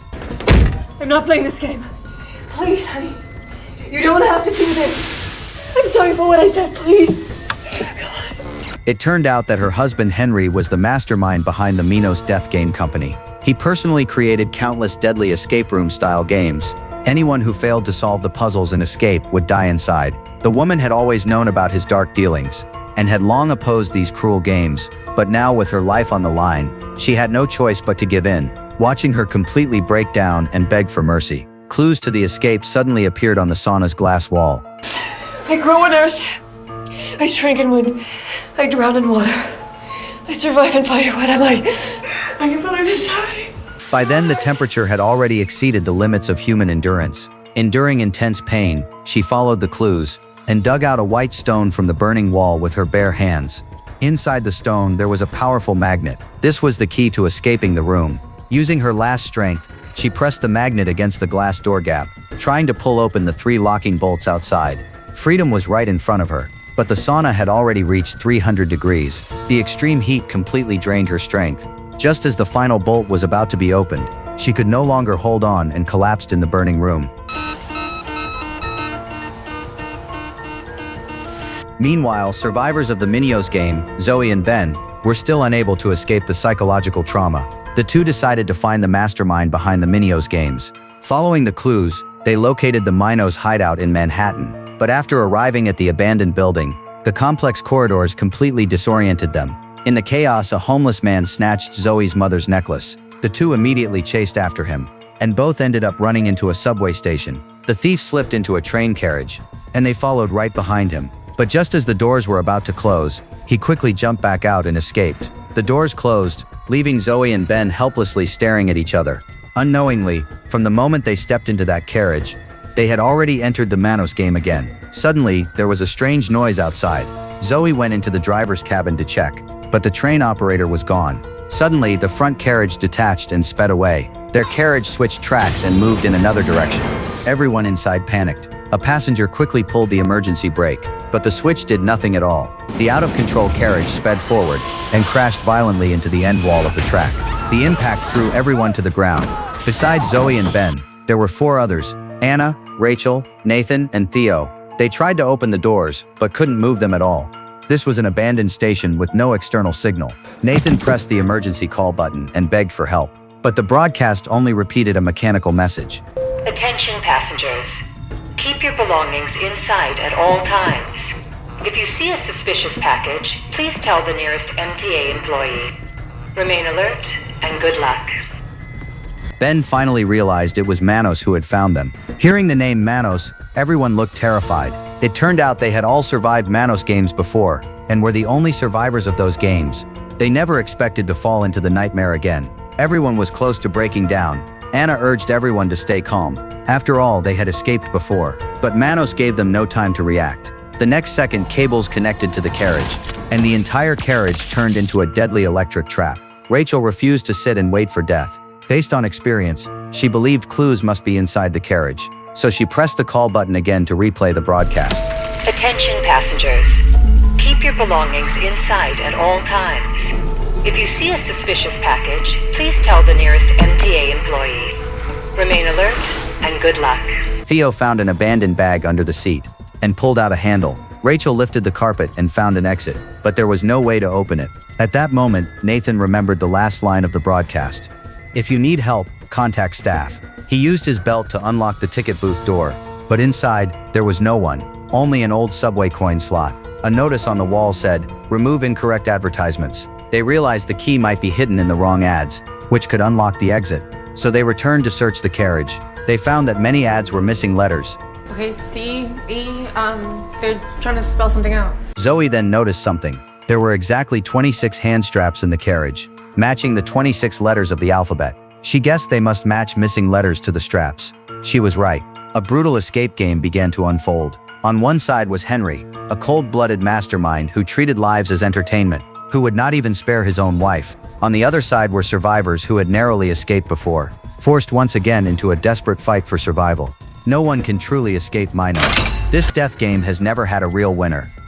I'm not playing this game. Please, honey. You don't have to do this. I'm sorry for what I said, please. It turned out that her husband Henry was the mastermind behind the Minos Death Game Company. He personally created countless deadly escape room-style games. Anyone who failed to solve the puzzles and escape would die inside. The woman had always known about his dark dealings, and had long opposed these cruel games, but now with her life on the line, she had no choice but to give in, watching her completely break down and beg for mercy. Clues to the escape suddenly appeared on the sauna's glass wall. I grew in earth. I shrank in wind. I drowned in water. I survived in fire. What am I? I can believe this happening. By then the temperature had already exceeded the limits of human endurance. Enduring intense pain, she followed the clues, and dug out a white stone from the burning wall with her bare hands. Inside the stone there was a powerful magnet. This was the key to escaping the room. Using her last strength, she pressed the magnet against the glass door gap, trying to pull open the 3 locking bolts outside. Freedom was right in front of her, but the sauna had already reached 300 degrees. The extreme heat completely drained her strength. Just as the final bolt was about to be opened, she could no longer hold on and collapsed in the burning room. Meanwhile, survivors of the Minios game, Zoe and Ben, were still unable to escape the psychological trauma. The two decided to find the mastermind behind the Minios games. Following the clues, they located the Minos hideout in Manhattan, but after arriving at the abandoned building, the complex corridors completely disoriented them. In the chaos, a homeless man snatched Zoe's mother's necklace. The two immediately chased after him, and both ended up running into a subway station. The thief slipped into a train carriage, and they followed right behind him. But just as the doors were about to close, he quickly jumped back out and escaped. The doors closed, leaving Zoe and Ben helplessly staring at each other. Unknowingly, from the moment they stepped into that carriage, they had already entered the Manos game again. Suddenly, there was a strange noise outside. Zoe went into the driver's cabin to check, but the train operator was gone. Suddenly, the front carriage detached and sped away. Their carriage switched tracks and moved in another direction. Everyone inside panicked. A passenger quickly pulled the emergency brake, but the switch did nothing at all. The out-of-control carriage sped forward and crashed violently into the end wall of the track. The impact threw everyone to the ground. Besides Zoe and Ben, there were 4 others: Anna, Rachel, Nathan, and Theo. They tried to open the doors, but couldn't move them at all. This was an abandoned station with no external signal. Nathan pressed the emergency call button and begged for help, but the broadcast only repeated a mechanical message. Attention passengers. Keep your belongings inside at all times. If you see a suspicious package, please tell the nearest MTA employee. Remain alert and good luck. Ben finally realized it was Manos who had found them. Hearing the name Manos, everyone looked terrified. It turned out they had all survived Manos games before, and were the only survivors of those games. They never expected to fall into the nightmare again. Everyone was close to breaking down. Anna urged everyone to stay calm. After all, they had escaped before, but Manos gave them no time to react. The next second, cables connected to the carriage, and the entire carriage turned into a deadly electric trap. Rachel refused to sit and wait for death. Based on experience, she believed clues must be inside the carriage, so she pressed the call button again to replay the broadcast. Attention passengers. Keep your belongings inside at all times. If you see a suspicious package, please tell the nearest MTA employee. Remain alert and good luck. Theo found an abandoned bag under the seat and pulled out a handle. Rachel lifted the carpet and found an exit, but there was no way to open it. At that moment, Nathan remembered the last line of the broadcast. If you need help, contact staff. He used his belt to unlock the ticket booth door, but inside, there was no one, only an old subway coin slot. A notice on the wall said, "Remove incorrect advertisements." They realized the key might be hidden in the wrong ads, which could unlock the exit. So they returned to search the carriage. They found that many ads were missing letters. Okay, C, E, they're trying to spell something out. Zoe then noticed something. There were exactly 26 hand straps in the carriage, matching the 26 letters of the alphabet. She guessed they must match missing letters to the straps. She was right. A brutal escape game began to unfold. On one side was Henry, a cold-blooded mastermind who treated lives as entertainment, who would not even spare his own wife. On the other side were survivors who had narrowly escaped before, forced once again into a desperate fight for survival. No one can truly escape Minos. This death game has never had a real winner.